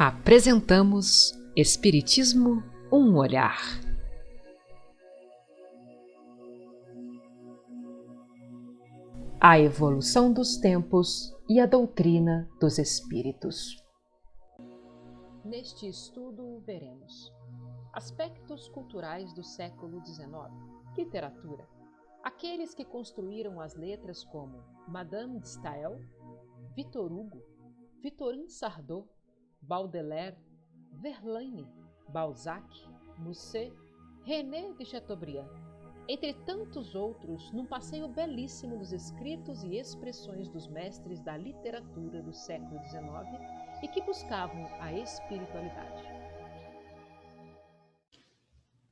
Apresentamos Espiritismo, um olhar. A evolução dos tempos e a doutrina dos espíritos. Neste estudo veremos aspectos culturais do século XIX, literatura, aqueles que construíram as letras como Madame de Staël, Victor Hugo, Victorine Sardou, Baudelaire, Verlaine, Balzac, Musset, René de Chateaubriand, entre tantos outros, num passeio belíssimo dos escritos e expressões dos mestres da literatura do século XIX e que buscavam a espiritualidade.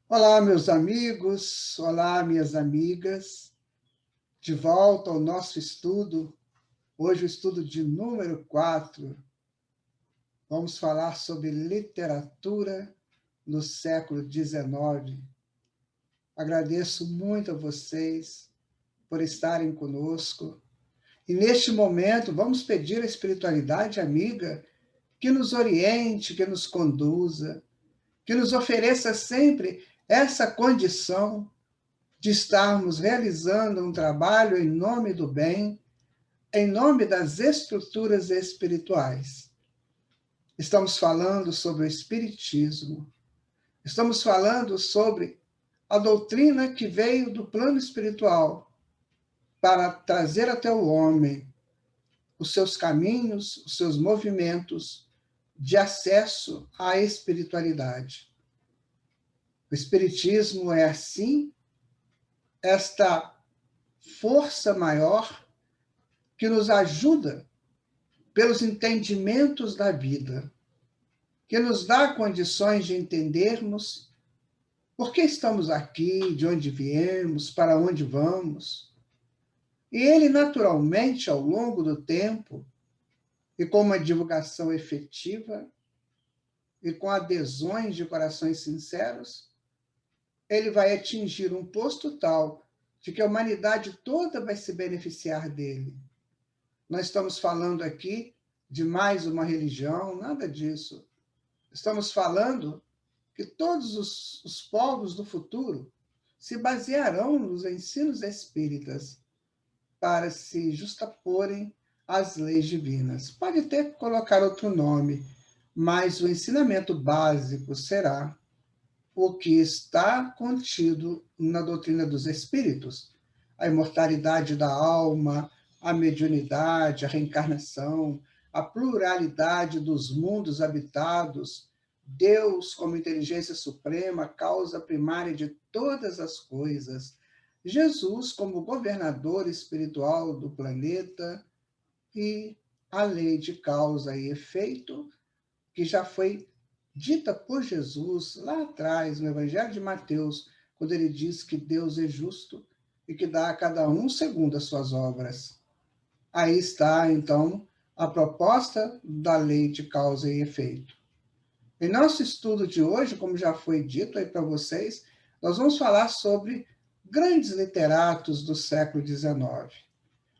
Olá, meus amigos, olá, minhas amigas, de volta ao nosso estudo, hoje o estudo de número 4. Vamos falar sobre literatura no século XIX. Agradeço muito a vocês por estarem conosco. E neste momento, vamos pedir à espiritualidade amiga que nos oriente, que nos conduza, que nos ofereça sempre essa condição de estarmos realizando um trabalho em nome do bem, em nome das estruturas espirituais. Estamos falando sobre o Espiritismo, estamos falando sobre a doutrina que veio do plano espiritual para trazer até o homem os seus caminhos, os seus movimentos de acesso à espiritualidade. O Espiritismo é, assim, esta força maior que nos ajuda pelos entendimentos da vida, que nos dá condições de entendermos por que estamos aqui, de onde viemos, para onde vamos. E ele, naturalmente, ao longo do tempo, e com uma divulgação efetiva, e com adesões de corações sinceros, ele vai atingir um posto tal de que a humanidade toda vai se beneficiar dele. Nós estamos falando aqui de mais uma religião, nada disso. Estamos falando que todos os povos do futuro se basearão nos ensinos espíritas para se justaporem às leis divinas. Pode até colocar outro nome, mas o ensinamento básico será o que está contido na doutrina dos espíritos: a imortalidade da alma, a mediunidade, a reencarnação, a pluralidade dos mundos habitados, Deus como inteligência suprema, causa primária de todas as coisas, Jesus como governador espiritual do planeta e a lei de causa e efeito, que já foi dita por Jesus lá atrás, no Evangelho de Mateus, quando ele diz que Deus é justo e que dá a cada um segundo as suas obras. Aí está, então, a proposta da lei de causa e efeito. Em nosso estudo de hoje, como já foi dito aí para vocês, nós vamos falar sobre grandes literatos do século XIX.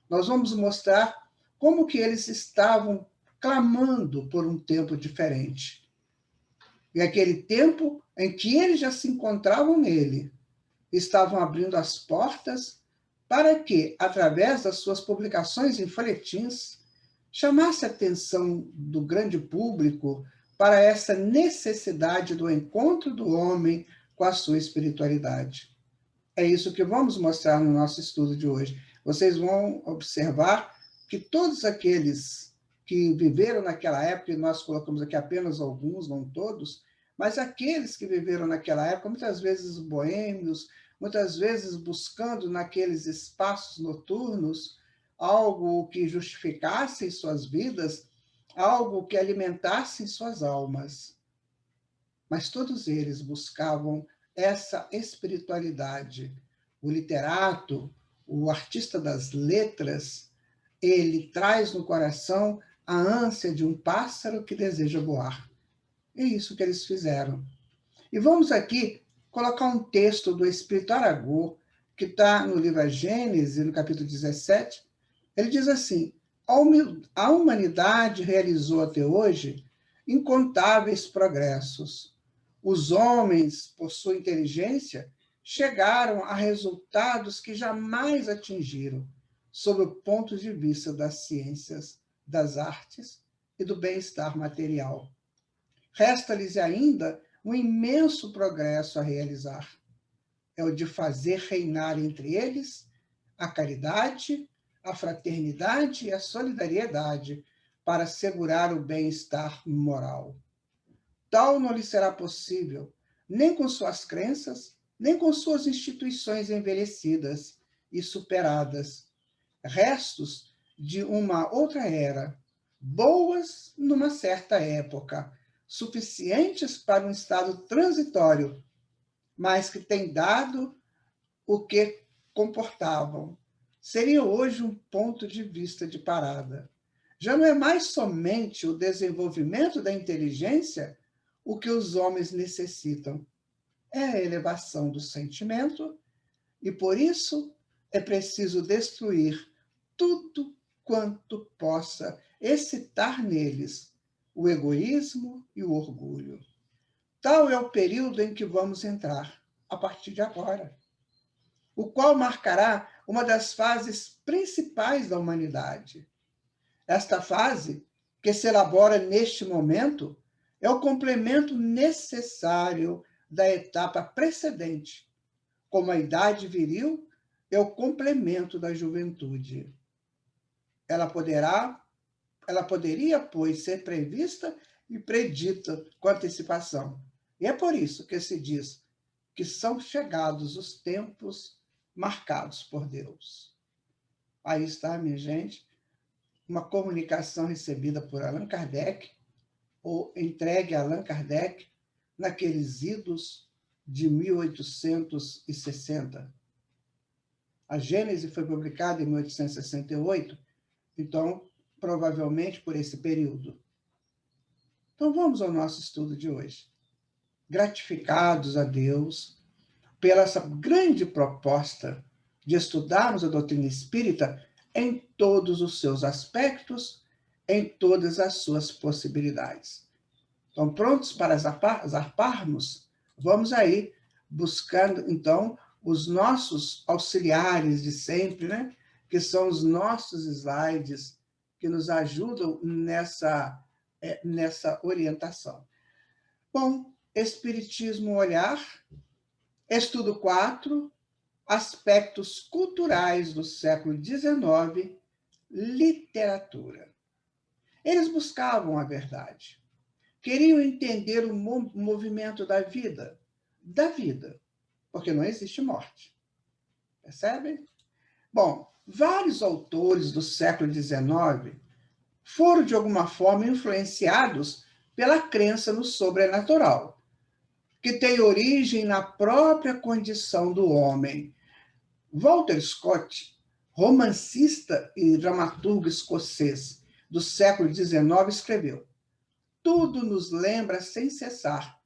Nós vamos mostrar como que eles estavam clamando por um tempo diferente. E aquele tempo em que eles já se encontravam nele, estavam abrindo as portas para que, através das suas publicações em folhetins, chamasse a atenção do grande público para essa necessidade do encontro do homem com a sua espiritualidade. É isso que vamos mostrar no nosso estudo de hoje. Vocês vão observar que todos aqueles que viveram naquela época, e nós colocamos aqui apenas alguns, não todos, mas aqueles que viveram naquela época, muitas vezes boêmios, muitas vezes buscando naqueles espaços noturnos algo que justificasse suas vidas, algo que alimentasse suas almas. Mas todos eles buscavam essa espiritualidade. O literato, o artista das letras, ele traz no coração a ânsia de um pássaro que deseja voar. É isso que eles fizeram. E vamos aqui colocar um texto do Espírito Aragon, que está no livro A Gênese, no capítulo 17. Ele diz assim: a humanidade realizou até hoje incontáveis progressos. Os homens, por sua inteligência, chegaram a resultados que jamais atingiram, sob o ponto de vista das ciências, das artes e do bem-estar material. Resta-lhes ainda um imenso progresso a realizar. É o de fazer reinar entre eles a caridade, a fraternidade e a solidariedade para assegurar o bem-estar moral. Tal não lhe será possível, nem com suas crenças, nem com suas instituições envelhecidas e superadas, restos de uma outra era, boas numa certa época, suficientes para um estado transitório, mas que têm dado o que comportavam. Seria hoje um ponto de vista de parada. Já não é mais somente o desenvolvimento da inteligência o que os homens necessitam. É a elevação do sentimento e, por isso, é preciso destruir tudo quanto possa excitar neles o egoísmo e o orgulho. Tal é o período em que vamos entrar, a partir de agora, o qual marcará uma das fases principais da humanidade. Esta fase, que se elabora neste momento, é o complemento necessário da etapa precedente, como a idade viril é o complemento da juventude. Ela poderia, pois, ser prevista e predita com antecipação. E é por isso que se diz que são chegados os tempos marcados por Deus. Aí está, minha gente, uma comunicação recebida por Allan Kardec, ou entregue a Allan Kardec, naqueles idos de 1860. A Gênese foi publicada em 1868, então, provavelmente por esse período. Então, vamos ao nosso estudo de hoje. Gratificados a Deus pela essa grande proposta de estudarmos a doutrina espírita em todos os seus aspectos, em todas as suas possibilidades. Então, prontos para zarparmos, vamos aí buscando, então, os nossos auxiliares de sempre, né? Que são os nossos slides que nos ajudam nessa orientação. Bom, Espiritismo Olhar, estudo 4, aspectos culturais do século XIX, literatura. Eles buscavam a verdade. Queriam entender o movimento da vida, porque não existe morte. Percebem? Bom, vários autores do século XIX foram, de alguma forma, influenciados pela crença no sobrenatural, que tem origem na própria condição do homem. Walter Scott, romancista e dramaturgo escocês do século XIX, escreveu: tudo nos lembra sem cessar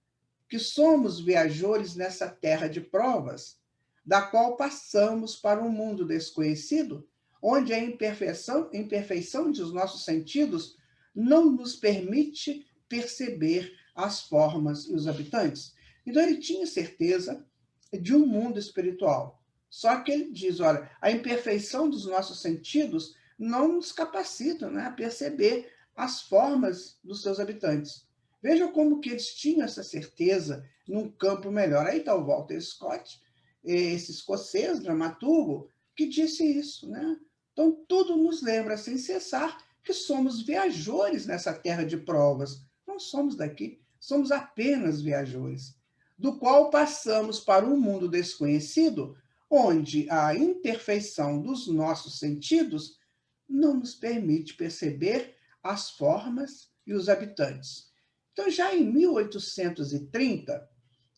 que somos viajores nessa terra de provas, da qual passamos para um mundo desconhecido, onde a imperfeição dos nossos sentidos não nos permite perceber as formas e os habitantes. Então, ele tinha certeza de um mundo espiritual. Só que ele diz, olha, a imperfeição dos nossos sentidos não nos capacita, né, a perceber as formas dos seus habitantes. Vejam como que eles tinham essa certeza num campo melhor. Aí está o Walter Scott, esse escocês, dramaturgo, que disse isso, né? Então, tudo nos lembra, sem cessar, que somos viajores nessa terra de provas. Não somos daqui, somos apenas viajores, do qual passamos para um mundo desconhecido, onde a imperfeição dos nossos sentidos não nos permite perceber as formas e os habitantes. Então, já em 1830,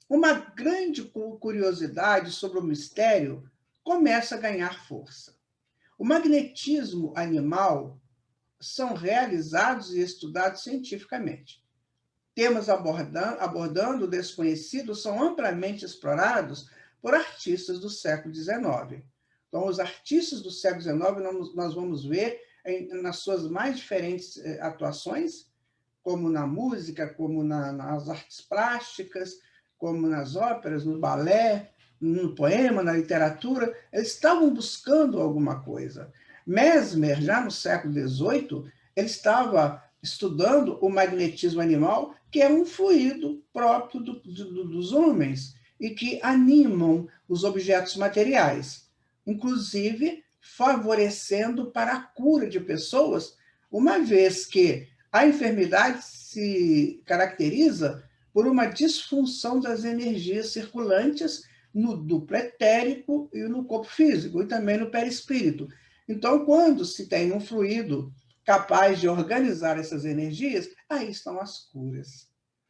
uma grande curiosidade sobre o mistério começa a ganhar força. O magnetismo animal são realizados e estudados cientificamente. Temas abordando o desconhecido são amplamente explorados por artistas do século XIX. Então, os artistas do século XIX, nós vamos ver nas suas mais diferentes atuações, como na música, como nas artes plásticas, como nas óperas, no balé, no poema, na literatura, eles estavam buscando alguma coisa. Mesmer, já no século XVIII, ele estava estudando o magnetismo animal, que é um fluido próprio dos homens e que animam os objetos materiais, inclusive favorecendo para a cura de pessoas, uma vez que a enfermidade se caracteriza por uma disfunção das energias circulantes no duplo etérico e no corpo físico, e também no perispírito. Então, quando se tem um fluido capaz de organizar essas energias, aí estão as curas.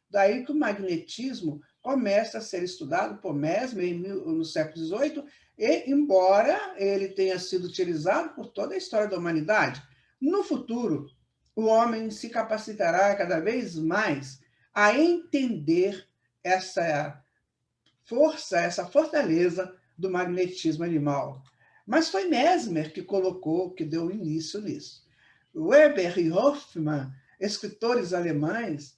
Daí que o magnetismo começa a ser estudado por Mesmer no século XVIII, e embora ele tenha sido utilizado por toda a história da humanidade, no futuro, o homem se capacitará cada vez mais a entender essa força, essa fortaleza do magnetismo animal. Mas foi Mesmer que colocou, que deu início nisso. Weber e Hoffmann, escritores alemães,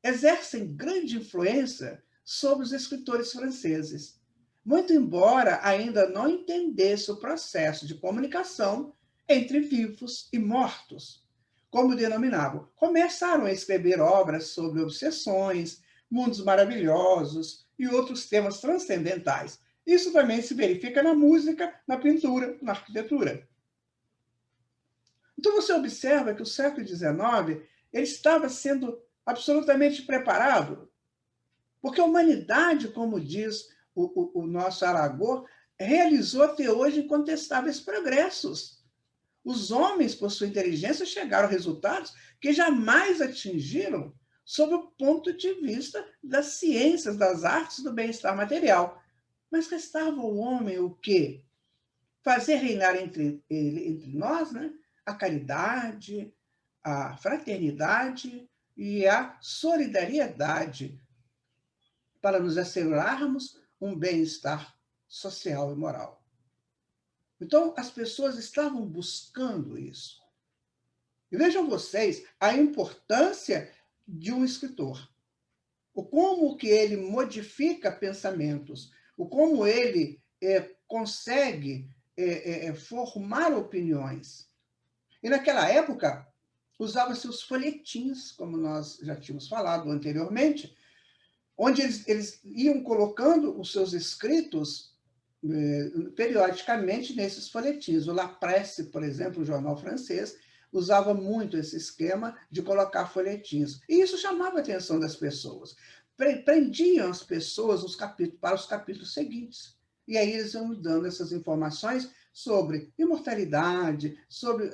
exercem grande influência sobre os escritores franceses, muito embora ainda não entendesse o processo de comunicação entre vivos e mortos, como denominavam. Começaram a escrever obras sobre obsessões, mundos maravilhosos e outros temas transcendentais. Isso também se verifica na música, na pintura, na arquitetura. Então você observa que o século XIX ele estava sendo absolutamente preparado, porque a humanidade, como diz o nosso Aragão, realizou até hoje incontestáveis progressos. Os homens, por sua inteligência, chegaram a resultados que jamais atingiram sob o ponto de vista das ciências, das artes, do bem-estar material. Mas restava ao homem o quê? Fazer reinar entre nós, né, a caridade, a fraternidade e a solidariedade, para nos assegurarmos um bem-estar social e moral. Então, as pessoas estavam buscando isso. E vejam vocês a importância de um escritor. O como que ele modifica pensamentos, o como ele consegue formar opiniões. E naquela época, usava-se os folhetins, como nós já tínhamos falado anteriormente, onde eles iam colocando os seus escritos periodicamente nesses folhetins. O La Presse, por exemplo, o jornal francês, usava muito esse esquema de colocar folhetins. E isso chamava a atenção das pessoas. Prendiam as pessoas para os capítulos seguintes. E aí eles iam dando essas informações sobre imortalidade, sobre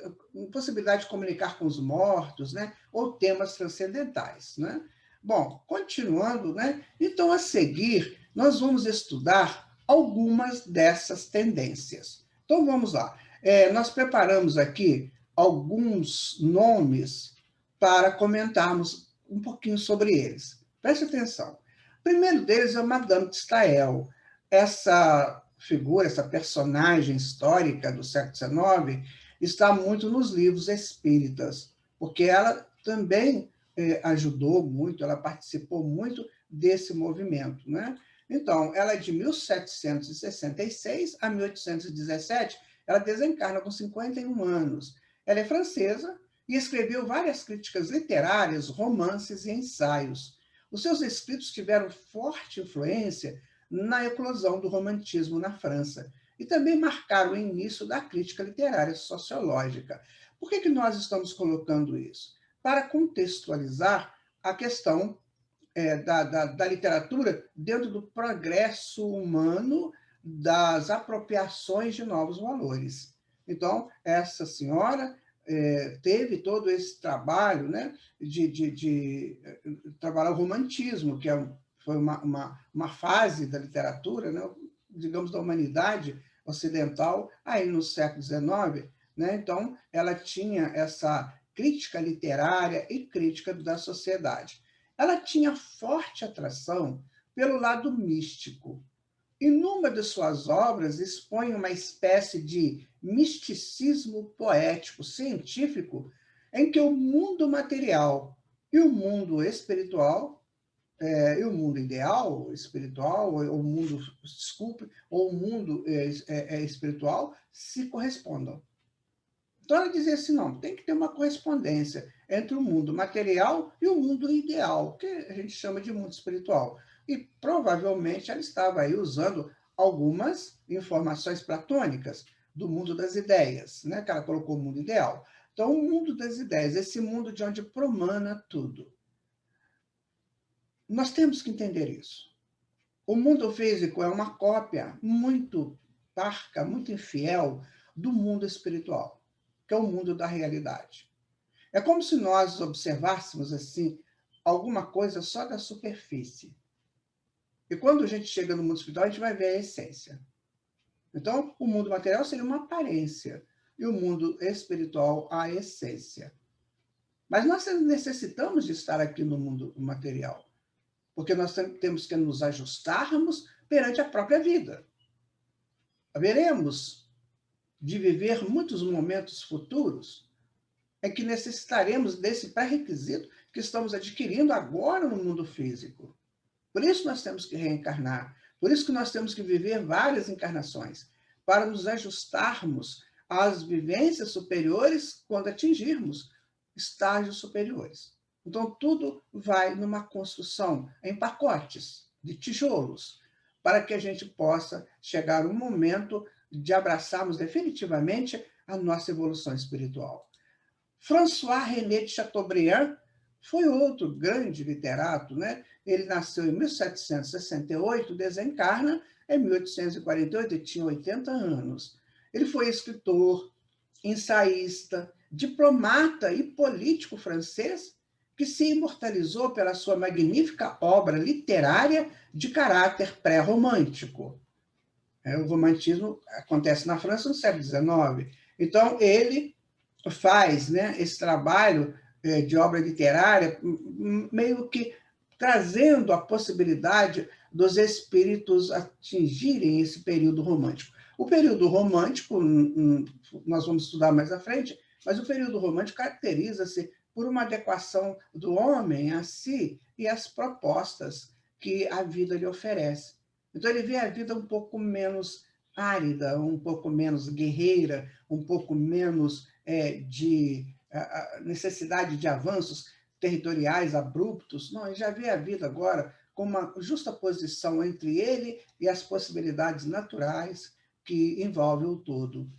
possibilidade de comunicar com os mortos, né? Ou temas transcendentais, né? Bom, continuando, né? Então, a seguir, nós vamos estudar algumas dessas tendências. Então, vamos lá. Nós preparamos aqui alguns nomes para comentarmos um pouquinho sobre eles. Preste atenção. O primeiro deles é Madame de Staël. Essa figura, essa personagem histórica do século XIX, está muito nos livros espíritas, porque ela também ajudou muito, ela participou muito desse movimento, né? Então, ela é de 1766 a 1817, ela desencarna com 51 anos. Ela é francesa e escreveu várias críticas literárias, romances e ensaios. Os seus escritos tiveram forte influência na eclosão do romantismo na França e também marcaram o início da crítica literária sociológica. Por que nós estamos colocando isso? Para contextualizar a questão da literatura dentro do progresso humano, das apropriações de novos valores. Então, essa senhora teve todo esse trabalho, né, de trabalhar o romantismo, que foi uma fase da literatura, né, digamos, da humanidade ocidental, aí no século XIX. Né? Então, ela tinha essa crítica literária e crítica da sociedade. Ela tinha forte atração pelo lado místico. E numa de suas obras expõe uma espécie de misticismo poético, científico, em que o mundo material E o mundo espiritual, e o mundo ideal espiritual, ou o mundo, desculpe, ou o mundo espiritual se correspondam. Então, ela dizia assim, não, tem que ter uma correspondência entre o mundo material e o mundo ideal, que a gente chama de mundo espiritual. E, provavelmente, ela estava aí usando algumas informações platônicas do mundo das ideias, né? Que ela colocou o mundo ideal. Então, o mundo das ideias, esse mundo de onde promana tudo. Nós temos que entender isso. O mundo físico é uma cópia muito parca, muito infiel do mundo espiritual, que é o mundo da realidade. É como se nós observássemos assim alguma coisa só da superfície. E quando a gente chega no mundo espiritual, a gente vai ver a essência. Então, o mundo material seria uma aparência e o mundo espiritual a essência. Mas nós necessitamos de estar aqui no mundo material, porque nós temos que nos ajustarmos perante a própria vida. Veremos de viver muitos momentos futuros em que necessitaremos desse pré-requisito que estamos adquirindo agora no mundo físico. Por isso nós temos que reencarnar, por isso que nós temos que viver várias encarnações, para nos ajustarmos às vivências superiores quando atingirmos estágios superiores. Então, tudo vai numa construção em pacotes de tijolos, para que a gente possa chegar um momento de abraçarmos definitivamente a nossa evolução espiritual. François-René de Chateaubriand foi outro grande literato, né? Ele nasceu em 1768, desencarna em 1848, e tinha 80 anos. Ele foi escritor, ensaísta, diplomata e político francês que se imortalizou pela sua magnífica obra literária de caráter pré-romântico. O romantismo acontece na França no século XIX. Então, ele faz, né, esse trabalho de obra literária meio que trazendo a possibilidade dos espíritos atingirem esse período romântico. O período romântico, nós vamos estudar mais à frente, mas o período romântico caracteriza-se por uma adequação do homem a si e às propostas que a vida lhe oferece. Então, ele vê a vida um pouco menos árida, um pouco menos guerreira, um pouco menos de necessidade de avanços territoriais abruptos. Não, ele já vê a vida agora com uma justa posição entre ele e as possibilidades naturais que envolvem o todo.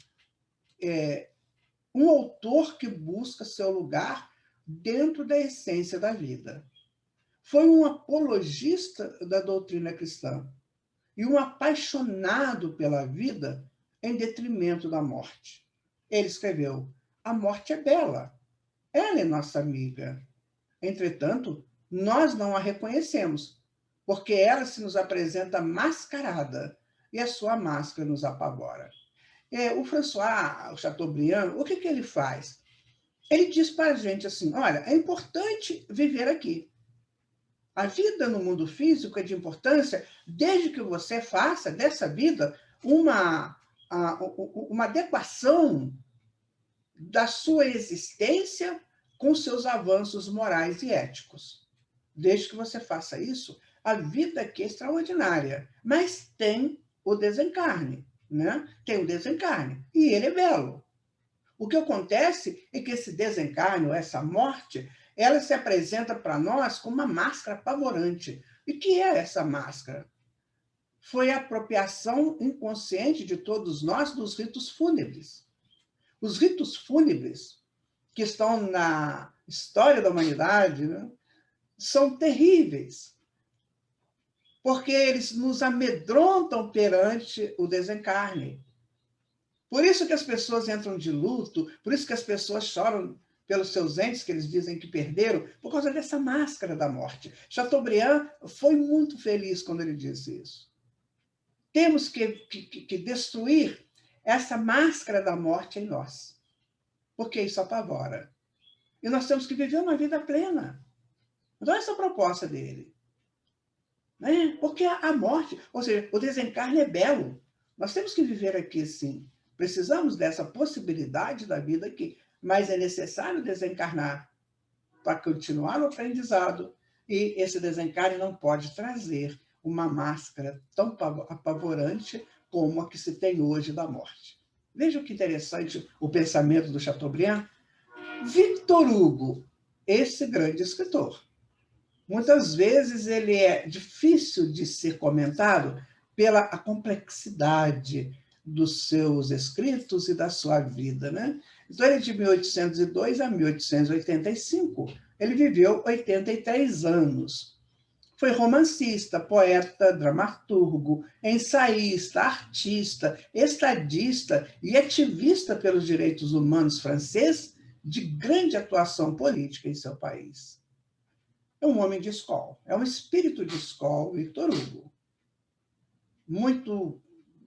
Um autor que busca seu lugar dentro da essência da vida. Foi um apologista da doutrina cristã e um apaixonado pela vida em detrimento da morte. Ele escreveu: a morte é bela, ela é nossa amiga. Entretanto, nós não a reconhecemos, porque ela se nos apresenta mascarada e a sua máscara nos apavora. O François Chateaubriand, o que ele faz? Ele diz para a gente assim, olha, é importante viver aqui. A vida no mundo físico é de importância desde que você faça dessa vida uma adequação da sua existência com seus avanços morais e éticos. Desde que você faça isso, a vida aqui é extraordinária, mas tem o desencarne, né? Tem o desencarne, e ele é belo. O que acontece é que esse desencarne, ou essa morte, ela se apresenta para nós como uma máscara apavorante. E o que é essa máscara? Foi a apropriação inconsciente de todos nós dos ritos fúnebres. Os ritos fúnebres, que estão na história da humanidade, né, são terríveis, porque eles nos amedrontam perante o desencarne. Por isso que as pessoas entram de luto, por isso que as pessoas choram pelos seus entes que eles dizem que perderam, por causa dessa máscara da morte. Chateaubriand foi muito feliz quando ele disse isso. Temos que destruir essa máscara da morte em nós, porque isso apavora. E nós temos que viver uma vida plena. Então, essa é a proposta dele. Né? Porque a morte, ou seja, o desencarne é belo. Nós temos que viver aqui, sim. Precisamos dessa possibilidade da vida aqui, mas é necessário desencarnar para continuar o aprendizado, e esse desencarne não pode trazer uma máscara tão apavorante como a que se tem hoje da morte. Veja que interessante o pensamento do Chateaubriand. Victor Hugo, esse grande escritor, muitas vezes ele é difícil de ser comentado pela a complexidade dos seus escritos e da sua vida, né? Então, ele de 1802 a 1885, ele viveu 83 anos. Foi romancista, poeta, dramaturgo, ensaísta, artista, estadista e ativista pelos direitos humanos francês, de grande atuação política em seu país. É um homem de escola, é um espírito de escola, Victor Hugo. Muito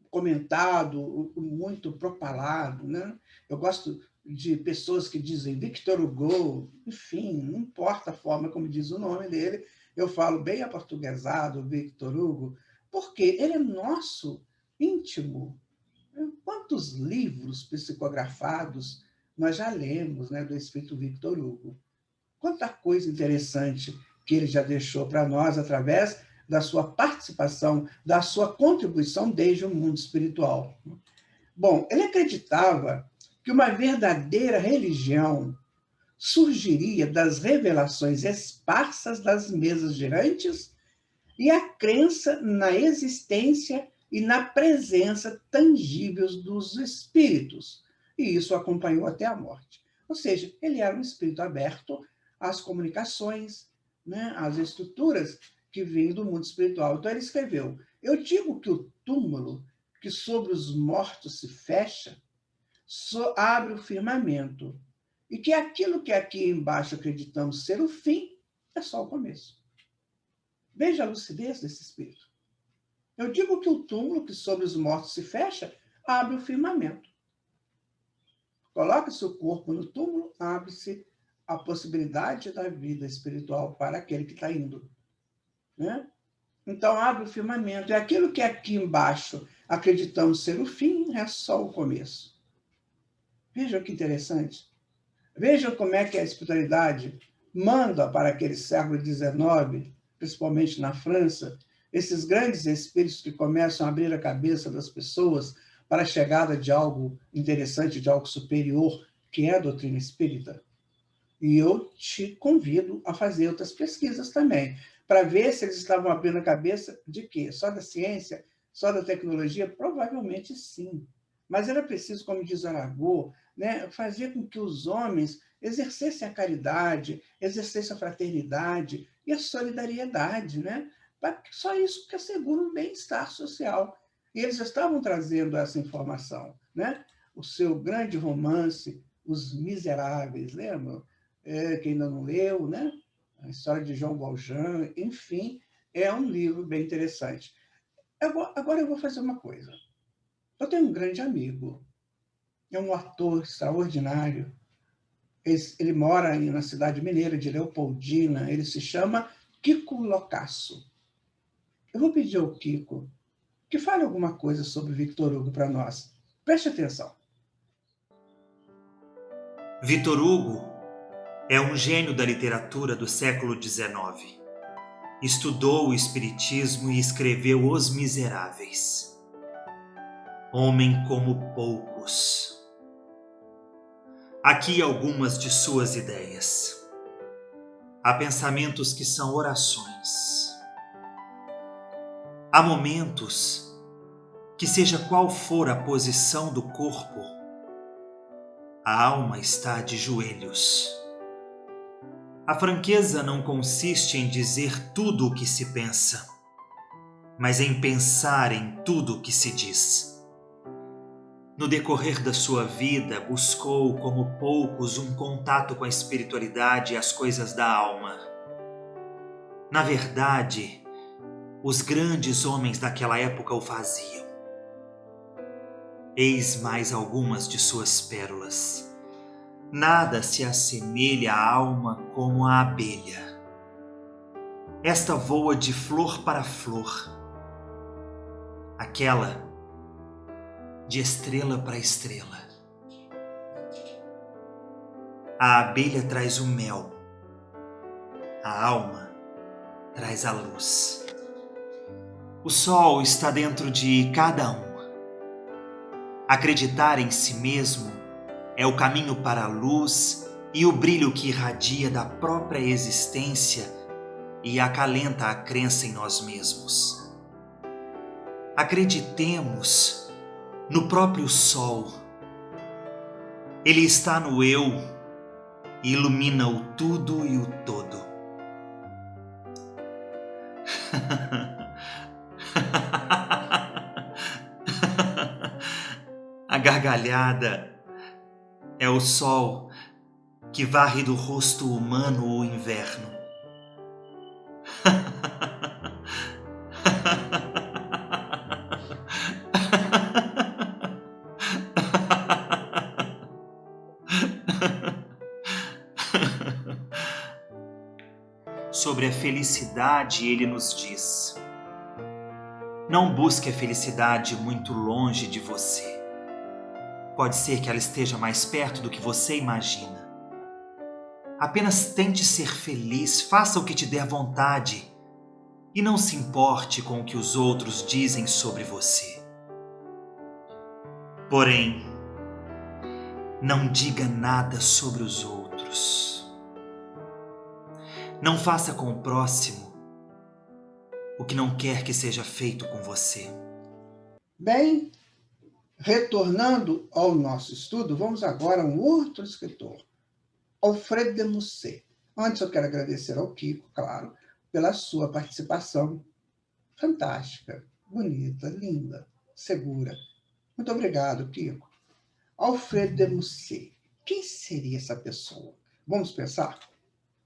comentado, muito propalado, né? Eu gosto de pessoas que dizem Victor Hugo, enfim, não importa a forma como diz o nome dele, eu falo bem aportuguesado, Victor Hugo, porque ele é nosso íntimo. Quantos livros psicografados nós já lemos, né, do espírito Victor Hugo? Quanta coisa interessante que ele já deixou para nós através da sua participação, da sua contribuição desde o mundo espiritual. Bom, ele acreditava que uma verdadeira religião surgiria das revelações esparsas das mesas girantes e a crença na existência e na presença tangíveis dos espíritos. E isso o acompanhou até a morte. Ou seja, ele era um espírito aberto às comunicações, né, às estruturas que vêm do mundo espiritual. Então ele escreveu: eu digo que o túmulo que sobre os mortos se fecha abre o firmamento, e que aquilo que aqui embaixo acreditamos ser o fim é só o começo. Veja a lucidez desse espírito. Eu digo que o túmulo que sobre os mortos se fecha abre o firmamento. Coloque seu corpo no túmulo, abre-se a possibilidade da vida espiritual para aquele que está indo, né? Então, abre o firmamento. E aquilo que aqui embaixo acreditamos ser o fim é só o começo. Veja que interessante. Veja como é que a espiritualidade manda para aquele século XIX, principalmente na França, esses grandes espíritos que começam a abrir a cabeça das pessoas para a chegada de algo interessante, de algo superior, que é a doutrina espírita. E eu te convido a fazer outras pesquisas também, para ver se eles estavam abrindo a cabeça de quê? Só da ciência? Só da tecnologia? Provavelmente sim. Mas era preciso, como diz Arago, né, fazer com que os homens exercessem a caridade, exercessem a fraternidade e a solidariedade, né? Só isso que assegura um bem-estar social. E eles estavam trazendo essa informação, né? O seu grande romance, Os Miseráveis, lembram? Quem ainda não leu, né? A história de João Valjean, enfim, é um livro bem interessante. Agora eu vou fazer uma coisa. Eu tenho um grande amigo, é um ator extraordinário. Ele mora na cidade mineira de Leopoldina, ele se chama Kiko Locasso. Eu vou pedir ao Kiko que fale alguma coisa sobre Victor Hugo para nós. Preste atenção. Victor Hugo é um gênio da literatura do século XIX. Estudou o Espiritismo e escreveu Os Miseráveis. Homem como poucos. Aqui algumas de suas ideias. Há pensamentos que são orações. Há momentos que, seja qual for a posição do corpo, a alma está de joelhos. A franqueza não consiste em dizer tudo o que se pensa, mas em pensar em tudo o que se diz. No decorrer da sua vida, buscou, como poucos, um contato com a espiritualidade e as coisas da alma. Na verdade, os grandes homens daquela época o faziam. Eis mais algumas de suas pérolas. Nada se assemelha à alma como a abelha. Esta voa de flor para flor. Aquela de estrela para estrela. A abelha traz o mel, A alma traz a luz. O sol está dentro de cada um. Acreditar em si mesmo é o caminho para a luz e o brilho que irradia da própria existência e acalenta a crença em nós mesmos. Acreditemos no próprio sol. Ele está no eu e ilumina o tudo e o todo. A gargalhada é o sol que varre do rosto humano o inverno. Sobre a felicidade, ele nos diz: não busque a felicidade muito longe de você. Pode ser que ela esteja mais perto do que você imagina. Apenas tente ser feliz, faça o que te der vontade e não se importe com o que os outros dizem sobre você. Porém, não diga nada sobre os outros. Não faça com o próximo o que não quer que seja feito com você. Bem, retornando ao nosso estudo, vamos agora a um outro escritor, Alfred de Musset. Antes eu quero agradecer ao Kiko, claro, pela sua participação fantástica, bonita, linda, segura. Muito obrigado, Kiko. Alfred de Musset. Quem seria essa pessoa? Vamos pensar?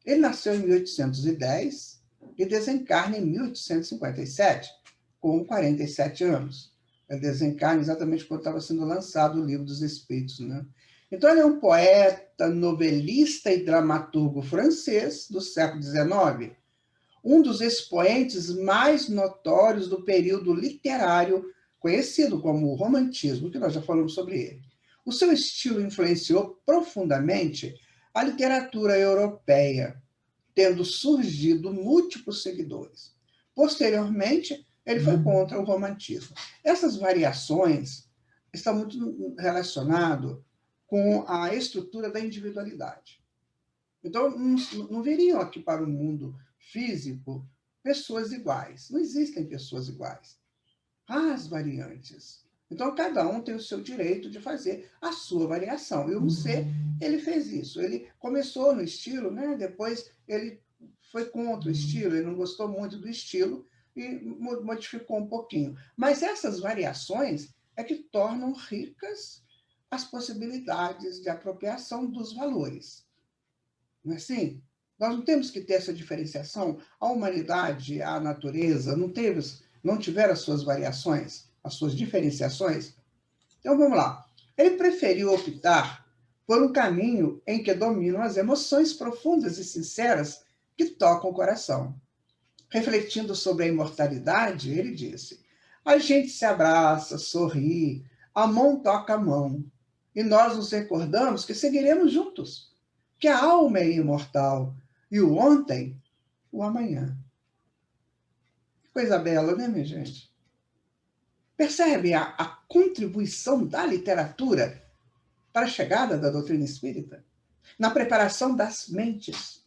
Ele nasceu em 1810 e desencarna em 1857, com 47 anos. Ele desencarna exatamente quando estava sendo lançado o Livro dos Espíritos, né? Então, ele é um poeta, novelista e dramaturgo francês do século XIX, um dos expoentes mais notórios do período literário conhecido como o romantismo, que nós já falamos sobre ele. O seu estilo influenciou profundamente a literatura europeia, tendo surgido múltiplos seguidores. Posteriormente, ele foi contra o romantismo. Essas variações estão muito relacionadas com a estrutura da individualidade. Então, não viriam aqui para o mundo físico pessoas iguais. Não existem pessoas iguais. Há as variantes. Então, cada um tem o seu direito de fazer a sua variação. E o Musset, ele fez isso. Ele começou no estilo, né? Depois ele foi contra o estilo, ele não gostou muito do estilo e modificou um pouquinho. Mas essas variações é que tornam ricas as possibilidades de apropriação dos valores. Não é assim? Nós não temos que ter essa diferenciação. A humanidade, a natureza, não tiveram as suas variações, as suas diferenciações. Então, vamos lá. Ele preferiu optar por um caminho em que dominam as emoções profundas e sinceras que tocam o coração. Refletindo sobre a imortalidade, ele disse: a gente se abraça, sorri, a mão toca a mão, e nós nos recordamos que seguiremos juntos, que a alma é imortal, e o ontem, o amanhã. Coisa bela, né, minha gente? Percebe a contribuição da literatura para a chegada da doutrina espírita? Na preparação das mentes.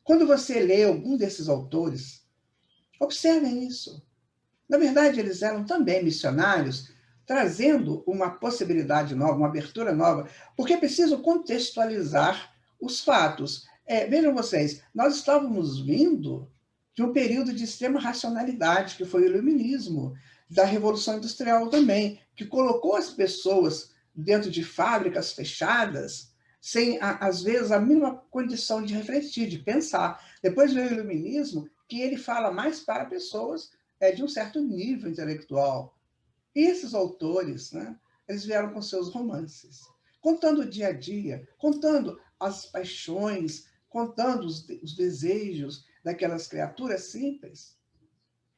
Quando você lê algum desses autores, observem isso. Na verdade, eles eram também missionários, trazendo uma possibilidade nova, uma abertura nova, porque é preciso contextualizar os fatos. Vejam vocês, nós estávamos vindo de um período de extrema racionalidade, que foi o iluminismo, da Revolução Industrial também, que colocou as pessoas dentro de fábricas fechadas, sem, às vezes, a mínima condição de refletir, de pensar. Depois veio o iluminismo, que ele fala mais para pessoas de um certo nível intelectual. E esses autores, né, eles vieram com seus romances, contando o dia a dia, contando as paixões, contando os desejos daquelas criaturas simples,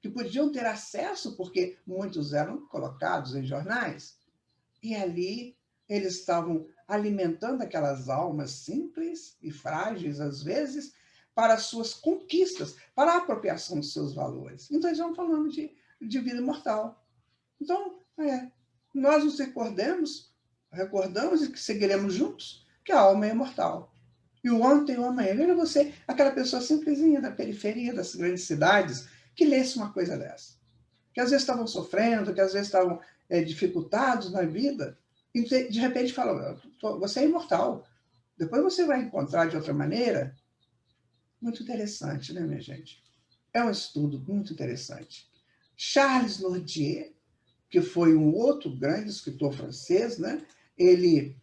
que podiam ter acesso, porque muitos eram colocados em jornais, e ali eles estavam alimentando aquelas almas simples e frágeis, às vezes, para as suas conquistas, para a apropriação dos seus valores. Então, eles vão falando de vida imortal. Então, nós nos recordamos e que seguiremos juntos, que a alma é imortal. E o ontem e o amanhã. Veja você, aquela pessoa simplesinha da periferia das grandes cidades, que lesse uma coisa dessa. Que às vezes estavam sofrendo, que às vezes estavam dificultados na vida, e de repente fala, você é imortal. Depois você vai encontrar de outra maneira. Muito interessante, né, minha gente? É um estudo muito interessante. Charles Nodier, que foi um outro grande escritor francês, né? Ele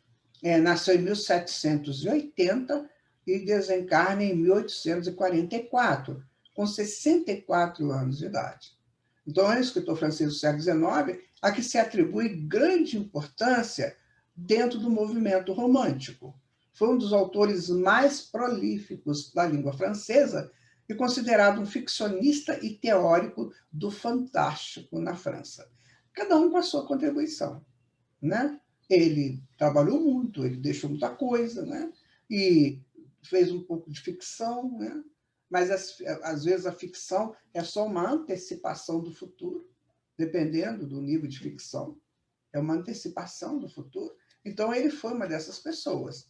nasceu em 1780 e desencarna em 1844, com 64 anos de idade. Então, é um escritor francês do século XIX, a que se atribui grande importância dentro do movimento romântico. Foi um dos autores mais prolíficos da língua francesa e considerado um ficcionista e teórico do fantástico na França. Cada um com a sua contribuição, né? Ele trabalhou muito, ele deixou muita coisa, né? E fez um pouco de ficção, né? Mas às vezes a ficção é só uma antecipação do futuro, dependendo do nível de ficção. É uma antecipação do futuro. Então, ele foi uma dessas pessoas.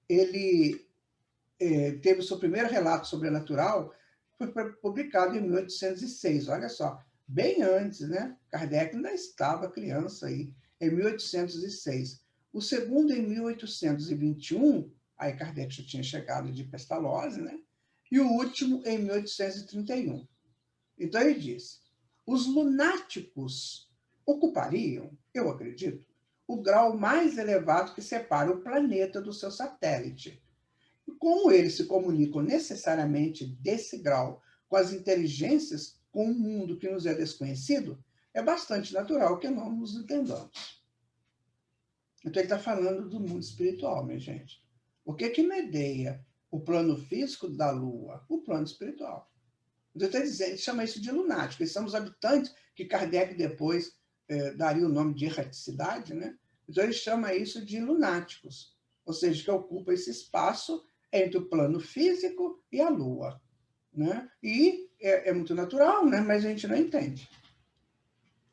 Ele teve o seu primeiro relato sobrenatural, foi publicado em 1806, olha só, bem antes, né? Kardec ainda estava criança aí, em 1806. O segundo em 1821, aí Kardec já tinha chegado de Pestalozzi, né? E o último em 1831. Então ele diz, os lunáticos ocupariam, eu acredito, o grau mais elevado que separa o planeta do seu satélite. E como eles se comunicam necessariamente desse grau com as inteligências, com um mundo que nos é desconhecido, é bastante natural que não nos entendamos. Então, ele está falando do mundo espiritual, minha gente. O que medeia o plano físico da Lua? O plano espiritual. Então, ele chama isso de lunático. Eles são os habitantes que Kardec depois daria o nome de erraticidade, né? Então, ele chama isso de lunáticos, ou seja, que ocupa esse espaço entre o plano físico e a Lua, né? E é muito natural, né? Mas a gente não entende.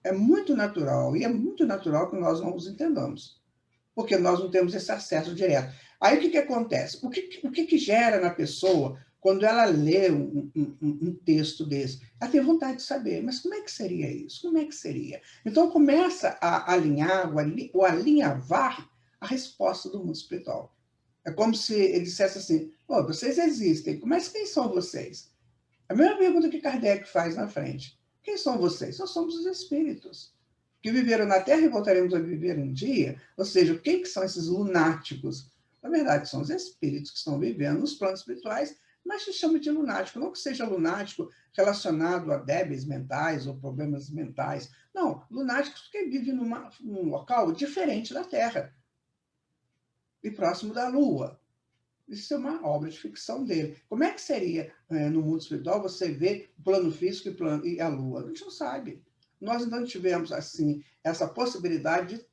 É muito natural, e é muito natural que nós não os entendamos, porque nós não temos esse acesso direto. Aí o que acontece? O que gera na pessoa quando ela lê um texto desse? Ela tem vontade de saber, mas como é que seria isso? Como é que seria? Então começa a alinhar, ou alinhavar a resposta do mundo espiritual. É como se ele dissesse assim, oh, vocês existem, mas quem são vocês? A mesma pergunta que Kardec faz na frente. Quem são vocês? Nós somos os espíritos que viveram na Terra e voltaremos a viver um dia. Ou seja, quem que são esses lunáticos? Na verdade, são os espíritos que estão vivendo nos planos espirituais, mas se chama de lunático. Não que seja lunático relacionado a débeis mentais ou problemas mentais. Não, lunáticos que vivem num local diferente da Terra e próximo da Lua. Isso é uma obra de ficção dele. Como é que seria, no mundo espiritual, você ver o plano físico e a Lua? A gente não sabe. Nós não tivemos, assim, essa possibilidade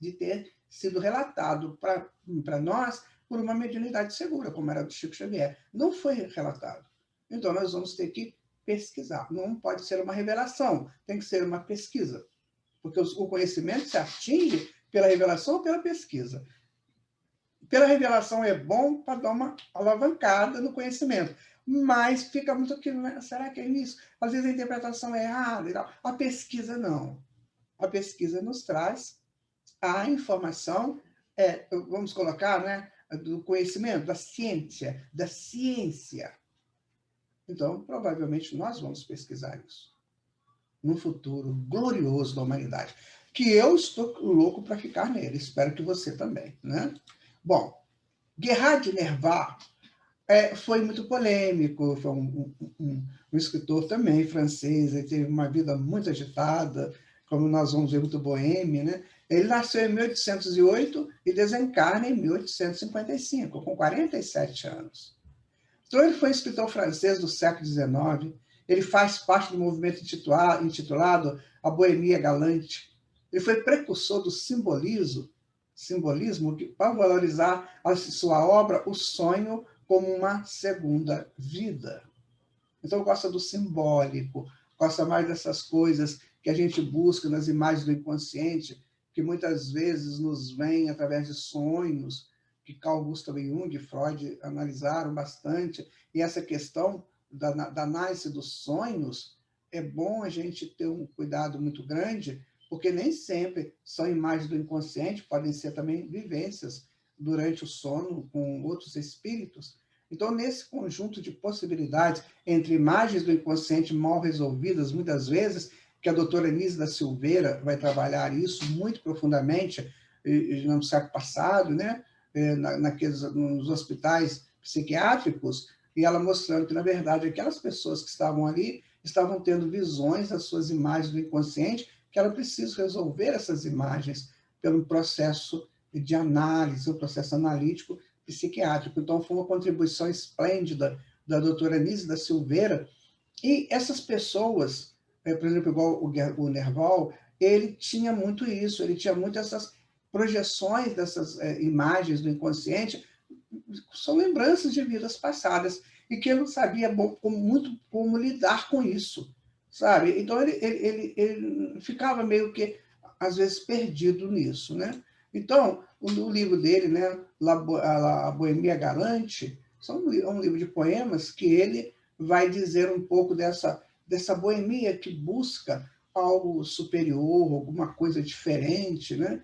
de ter sido relatado para nós por uma mediunidade segura, como era do Chico Xavier. Não foi relatado. Então, nós vamos ter que pesquisar. Não pode ser uma revelação, tem que ser uma pesquisa. Porque o conhecimento se atinge pela revelação ou pela pesquisa. Pela revelação é bom para dar uma alavancada no conhecimento, mas fica muito aquilo, né? Será que é isso? Às vezes a interpretação é errada e tal. A pesquisa não. A pesquisa nos traz a informação, vamos colocar, né, do conhecimento, da ciência. Então, provavelmente, nós vamos pesquisar isso no futuro glorioso da humanidade, que eu estou louco para ficar nele. Espero que você também, né? Bom, Gerhard de Nerval foi muito polêmico, foi um escritor também francês, ele teve uma vida muito agitada, como nós vamos ver, muito boêmia, né? Ele nasceu em 1808 e desencarna em 1855, com 47 anos. Então, ele foi um escritor francês do século XIX, ele faz parte do movimento intitulado A Boêmia Galante, Ele foi precursor do simbolismo para valorizar a sua obra, O Sonho como uma Segunda Vida. Então, gosta do simbólico, gosta mais dessas coisas que a gente busca nas imagens do inconsciente, que muitas vezes nos vêm através de sonhos, que Carl Gustav Jung e Freud analisaram bastante. E essa questão da análise dos sonhos, é bom a gente ter um cuidado muito grande, porque nem sempre são imagens do inconsciente, podem ser também vivências durante o sono com outros espíritos. Então, nesse conjunto de possibilidades entre imagens do inconsciente mal resolvidas, muitas vezes, que a doutora Anísia da Silveira vai trabalhar isso muito profundamente no século passado, né? Nos hospitais psiquiátricos, e ela mostrando que, na verdade, aquelas pessoas que estavam ali estavam tendo visões das suas imagens do inconsciente, que era preciso resolver essas imagens pelo processo de análise, o processo analítico psiquiátrico. Então, foi uma contribuição esplêndida da doutora Anísia da Silveira. E essas pessoas, por exemplo, igual o Nerval, ele tinha muito isso, ele tinha muito essas projeções dessas imagens do inconsciente, são lembranças de vidas passadas, e que ele não sabia muito como lidar com isso, sabe? Então, ele ficava meio que, às vezes, perdido nisso, né? Então, o livro dele, né, A Boemia Galante, é um livro de poemas que ele vai dizer um pouco dessa boemia que busca algo superior, alguma coisa diferente, né?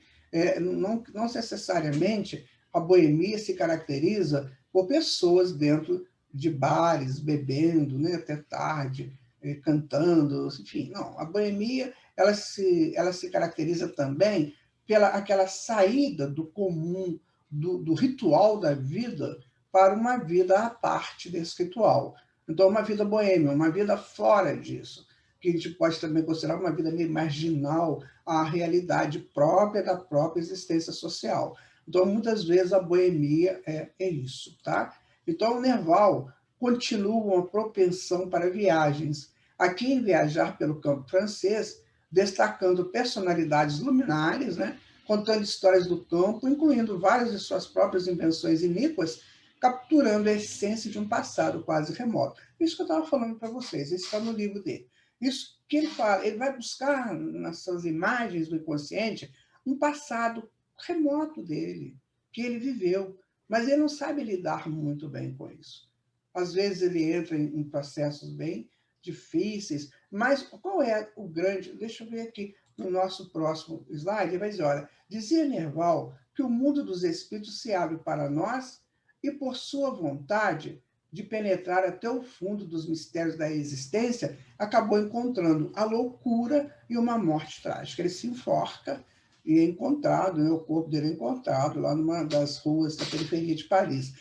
Não necessariamente a boemia se caracteriza por pessoas dentro de bares, bebendo, né, até tarde, cantando, enfim. Não, a boemia ela se caracteriza também pela aquela saída do comum, do ritual da vida, para uma vida à parte desse ritual. Então, uma vida boêmia, uma vida fora disso, que a gente pode também considerar uma vida meio marginal à realidade própria da própria existência social. Então, muitas vezes, a boemia é isso, tá? Então, o Nerval continua uma propensão para viagens. Aqui, em Viajar pelo Campo Francês, destacando personalidades luminares, né? Contando histórias do campo, incluindo várias de suas próprias invenções iníquas, capturando a essência de um passado quase remoto. Isso que eu estava falando para vocês, isso está no livro dele. Isso que ele fala, ele vai buscar nas suas imagens do inconsciente um passado remoto dele, que ele viveu, mas ele não sabe lidar muito bem com isso. Às vezes ele entra em processos bem difíceis, mas qual é o grande... Deixa eu ver aqui no nosso próximo slide, ele vai dizer, olha, dizia Nerval que o mundo dos espíritos se abre para nós e, por sua vontade de penetrar até o fundo dos mistérios da existência, acabou encontrando a loucura e uma morte trágica. Ele se enforca e é encontrado, né, o corpo dele é encontrado lá numa das ruas da periferia de Paris.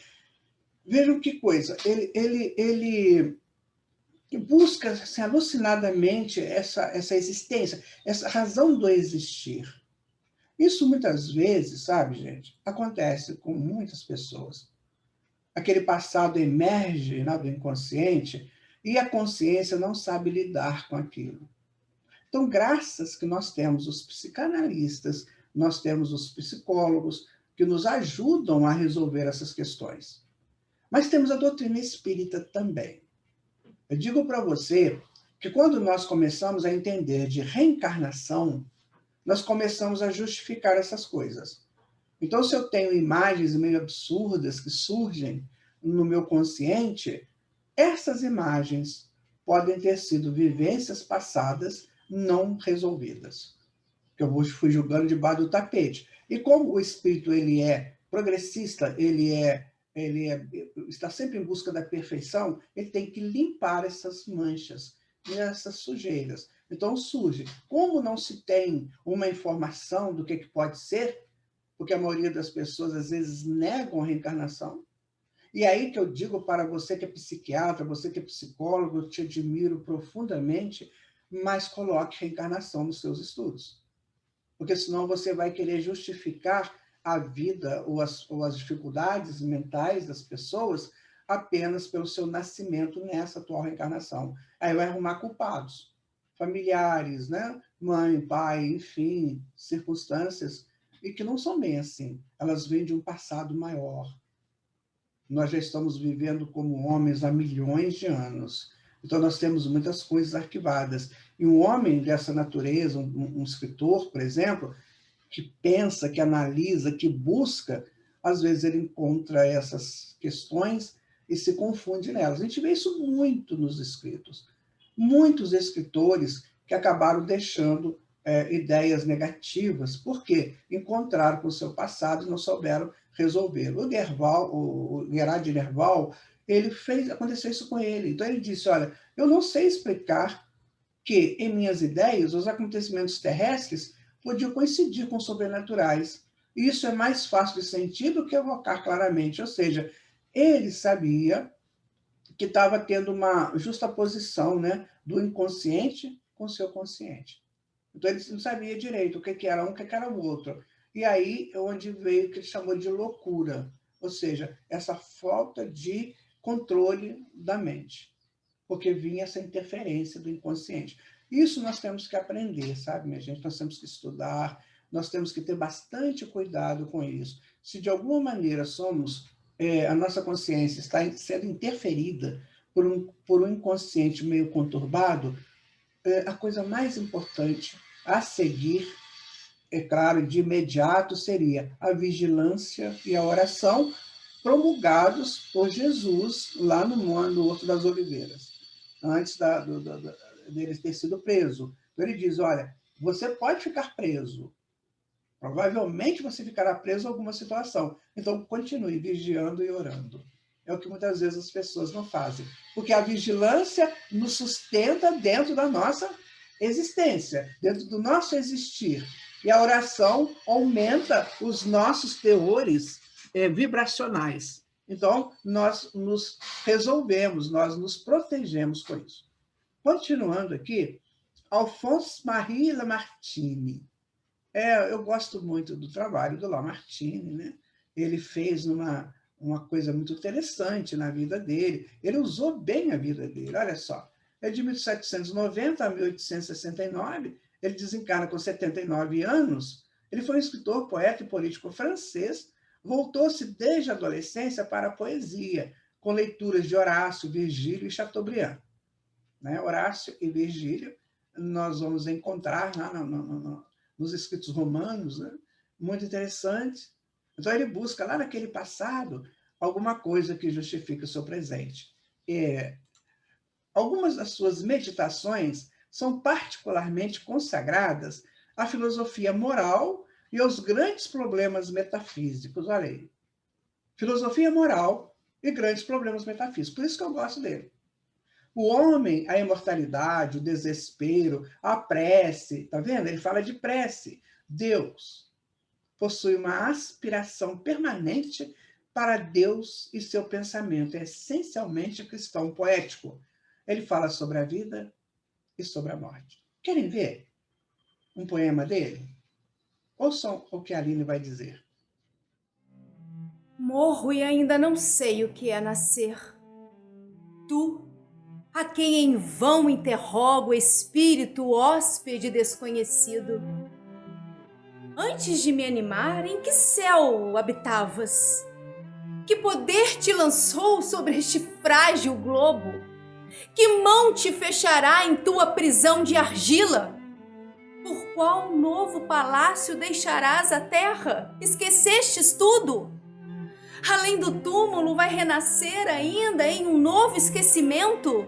Vejam que coisa, ele busca assim, alucinadamente essa existência, essa razão do existir. Isso muitas vezes, sabe, gente, acontece com muitas pessoas. Aquele passado emerge, né, do inconsciente e a consciência não sabe lidar com aquilo. Então, graças que nós temos os psicanalistas, nós temos os psicólogos que nos ajudam a resolver essas questões. Mas temos a doutrina espírita também. Eu digo para você que quando nós começamos a entender de reencarnação, nós começamos a justificar essas coisas. Então, se eu tenho imagens meio absurdas que surgem no meu consciente, essas imagens podem ter sido vivências passadas não resolvidas, que eu fui julgando debaixo do tapete. E como o espírito ele é progressista, ele está sempre em busca da perfeição, ele tem que limpar essas manchas e essas sujeiras. Então surge, como não se tem uma informação do que pode ser, porque a maioria das pessoas às vezes negam a reencarnação. E aí que eu digo para você que é psiquiatra, você que é psicólogo, eu te admiro profundamente, mas coloque reencarnação nos seus estudos. Porque senão você vai querer justificar a vida ou as dificuldades mentais das pessoas apenas pelo seu nascimento nessa atual reencarnação. Aí vai arrumar culpados. familiares, né? Mãe, pai, enfim, circunstâncias, e que não são bem assim. Elas vêm de um passado maior. Nós já estamos vivendo como homens há milhões de anos. Então, nós temos muitas coisas arquivadas. E um homem dessa natureza, um escritor, por exemplo, que pensa, que analisa, que busca, às vezes ele encontra essas questões e se confunde nelas. A gente vê isso muito nos escritos. Muitos escritores que acabaram deixando ideias negativas, porque encontraram com o seu passado e não souberam resolvê-lo. O Gerard de Nerval, aconteceu isso com ele. Então ele disse, olha, eu não sei explicar que, em minhas ideias, os acontecimentos terrestres podiam coincidir com sobrenaturais. Isso é mais fácil de sentir do que evocar claramente. Ou seja, ele sabia que estava tendo uma justaposição, né, do inconsciente com o seu consciente. Então, ele não sabia direito o que era um, o que era o outro. E aí é onde veio o que ele chamou de loucura, ou seja, essa falta de controle da mente, porque vinha essa interferência do inconsciente. Isso nós temos que aprender, sabe, minha gente? Nós temos que estudar, nós temos que ter bastante cuidado com isso. Se de alguma maneira a nossa consciência está sendo interferida por um inconsciente meio conturbado, a coisa mais importante a seguir, é claro, de imediato, seria a vigilância e a oração promulgados por Jesus lá no Horto das Oliveiras, antes dele ter sido preso. Então ele diz, olha, você pode ficar preso, provavelmente você ficará preso em alguma situação, então continue vigiando e orando. É o que muitas vezes as pessoas não fazem, porque a vigilância nos sustenta dentro da nossa existência, dentro do nosso existir, e a oração aumenta os nossos teores vibracionais. Então, nós nos resolvemos, nós nos protegemos com isso. Continuando aqui, Alphonse-Marie Lamartine. Eu gosto muito do trabalho do Lamartine, né? Ele fez uma coisa muito interessante na vida dele. Ele usou bem a vida dele, olha só. É de 1790 a 1869, ele desencarna com 79 anos. Ele foi um escritor, poeta e político francês. Voltou-se desde a adolescência para a poesia, com leituras de Horácio, Virgílio e Chateaubriand. Né? Horácio e Virgílio nós vamos encontrar nos escritos romanos, né? Muito interessante. Então, ele busca lá naquele passado alguma coisa que justifique o seu presente. Algumas das suas meditações são particularmente consagradas à filosofia moral e aos grandes problemas metafísicos. Olha aí. Filosofia moral e grandes problemas metafísicos. Por isso que eu gosto dele. O homem, a imortalidade, o desespero, a prece, tá vendo? Ele fala de prece. Deus possui uma aspiração permanente para Deus e seu pensamento é essencialmente cristão poético. Ele fala sobre a vida e sobre a morte. Querem ver um poema dele? Ouçam o que a Aline vai dizer. Morro e ainda não sei o que é nascer. Tu, a quem em vão interroga o espírito hóspede desconhecido. Antes de me animar, em que céu habitavas? Que poder te lançou sobre este frágil globo? Que mão te fechará em tua prisão de argila? Por qual novo palácio deixarás a terra? Esquecestes tudo? Além do túmulo, vai renascer ainda em um novo esquecimento?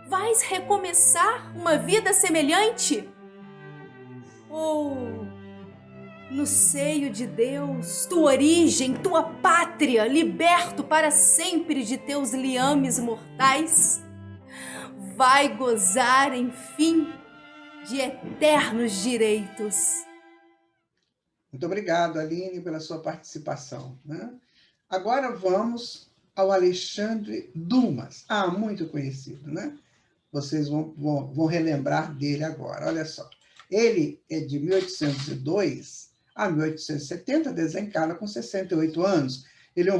Vais recomeçar uma vida semelhante? Ou, no seio de Deus, tua origem, tua pátria, liberto para sempre de teus liames mortais, vai gozar, enfim, de eternos direitos. Muito obrigado, Aline, pela sua participação, né? Agora vamos ao Alexandre Dumas. Muito conhecido, né? Vocês vão relembrar dele agora. Olha só. Ele é de 1802 a 1870, desencarna com 68 anos. Ele é um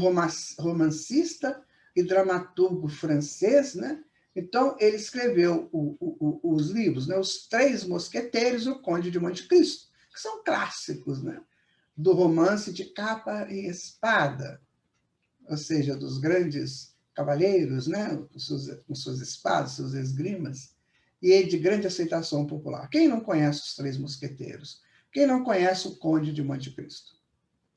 romancista e dramaturgo francês, né? Então, ele escreveu os livros, né? Os Três Mosqueteiros e o Conde de Monte Cristo, que são clássicos, né? Do romance de capa e espada, ou seja, dos grandes cavaleiros, né? Com suas espadas, suas esgrimas, e é de grande aceitação popular. Quem não conhece os Três Mosqueteiros? Quem não conhece o Conde de Monte Cristo?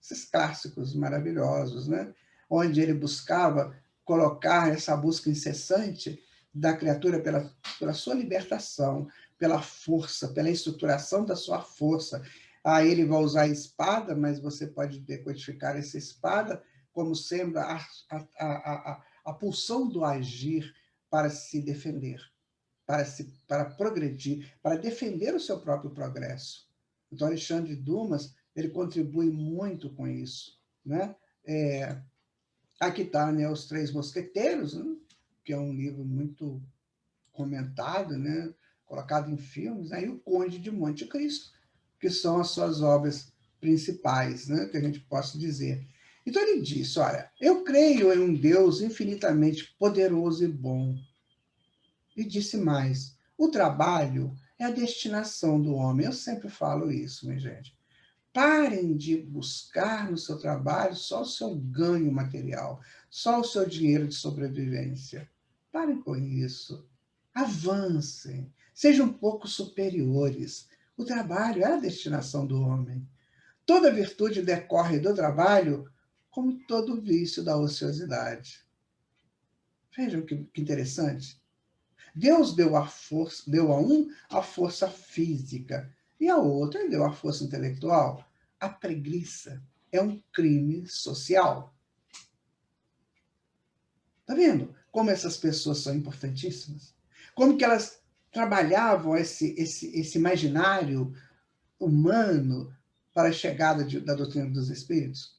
Esses clássicos maravilhosos, né? Onde ele buscava colocar essa busca incessante da criatura pela sua libertação, pela força, pela estruturação da sua força. Aí ele vai usar a espada, mas você pode decodificar essa espada como sendo a pulsão do agir para se defender, para progredir, para defender o seu próprio progresso. Então, Alexandre Dumas, ele contribui muito com isso, né? Aqui está, né, Os Três Mosqueteiros, né? Que é um livro muito comentado, né? Colocado em filmes, né? E o Conde de Monte Cristo, que são as suas obras principais, né? Que a gente possa dizer. Então ele disse, olha, eu creio em um Deus infinitamente poderoso e bom. E disse mais, o trabalho é a destinação do homem. Eu sempre falo isso, minha gente. Parem de buscar no seu trabalho só o seu ganho material, só o seu dinheiro de sobrevivência. Parem com isso. Avancem. Sejam um pouco superiores. O trabalho é a destinação do homem. Toda virtude decorre do trabalho, como todo vício da ociosidade. Vejam que interessante. Deus deu a um a força física e a outro ele deu a força intelectual. A preguiça é um crime social. Está vendo como essas pessoas são importantíssimas? Como que elas trabalhavam esse imaginário humano para a chegada da doutrina dos espíritos?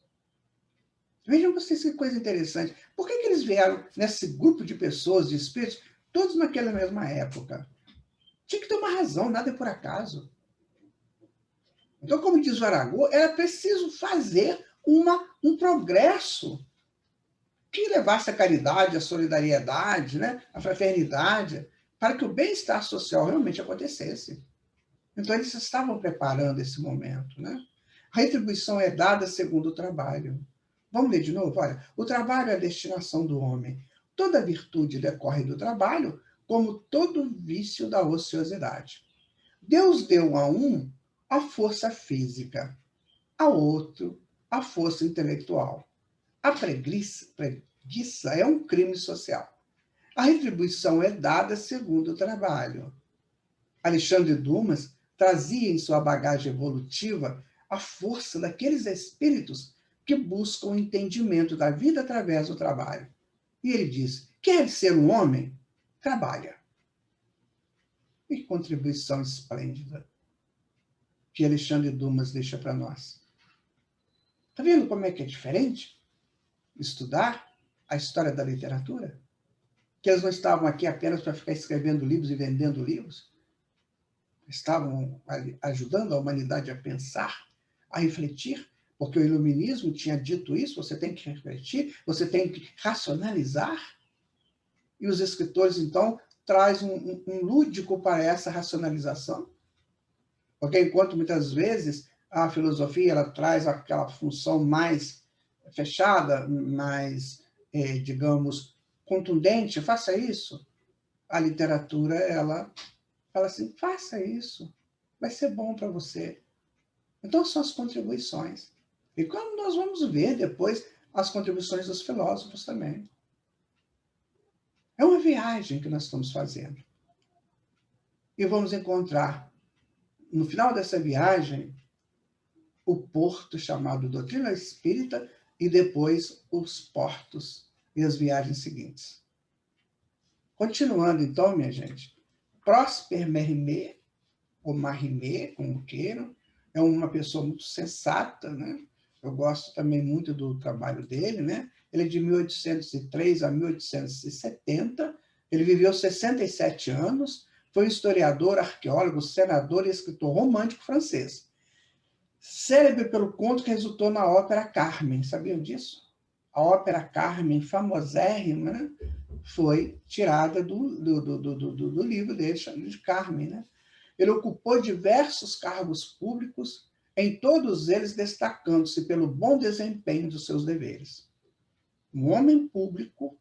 Vejam vocês que coisa interessante. Por que eles vieram nesse grupo de pessoas, de espíritos, todos naquela mesma época? Tinha que ter uma razão, nada é por acaso. Então, como diz o Aragô, era preciso fazer um progresso que levasse a caridade, a solidariedade, né? A fraternidade, para que o bem-estar social realmente acontecesse. Então, eles estavam preparando esse momento, né? A retribuição é dada segundo o trabalho. Vamos ler de novo? Olha, o trabalho é a destinação do homem. Toda virtude decorre do trabalho, como todo vício da ociosidade. Deus deu a um a força física, a outro a força intelectual. A preguiça é um crime social. A retribuição é dada segundo o trabalho. Alexandre Dumas trazia em sua bagagem evolutiva a força daqueles espíritos que buscam o entendimento da vida através do trabalho. E ele diz, quer ser um homem? Trabalha. Que contribuição esplêndida que Alexandre Dumas deixa para nós. Está vendo como é que é diferente estudar a história da literatura? Que eles não estavam aqui apenas para ficar escrevendo livros e vendendo livros. Estavam ajudando a humanidade a pensar, a refletir, porque o iluminismo tinha dito isso, você tem que refletir, você tem que racionalizar. E os escritores, então, trazem um lúdico para essa racionalização. Porque enquanto muitas vezes a filosofia ela traz aquela função mais fechada, mais, digamos, contundente, faça isso, a literatura, ela fala assim, faça isso, vai ser bom para você. Então, são as contribuições. E como nós vamos ver depois as contribuições dos filósofos também. É uma viagem que nós estamos fazendo. E vamos encontrar, no final dessa viagem, o porto chamado Doutrina Espírita e depois os portos e as viagens seguintes. Continuando, então, minha gente, Prosper Mérimée, ou Marimé, como queiram, é uma pessoa muito sensata, né? Eu gosto também muito do trabalho dele, né? Ele é de 1803 a 1870, ele viveu 67 anos, foi um historiador, arqueólogo, senador e escritor romântico francês. Célebre pelo conto que resultou na ópera Carmen, sabiam disso? A ópera Carmen, famosérrima, né? foi tirada do livro dele, chamado de Carmen, né? Ele ocupou diversos cargos públicos, em todos eles destacando-se pelo bom desempenho dos seus deveres. Um homem público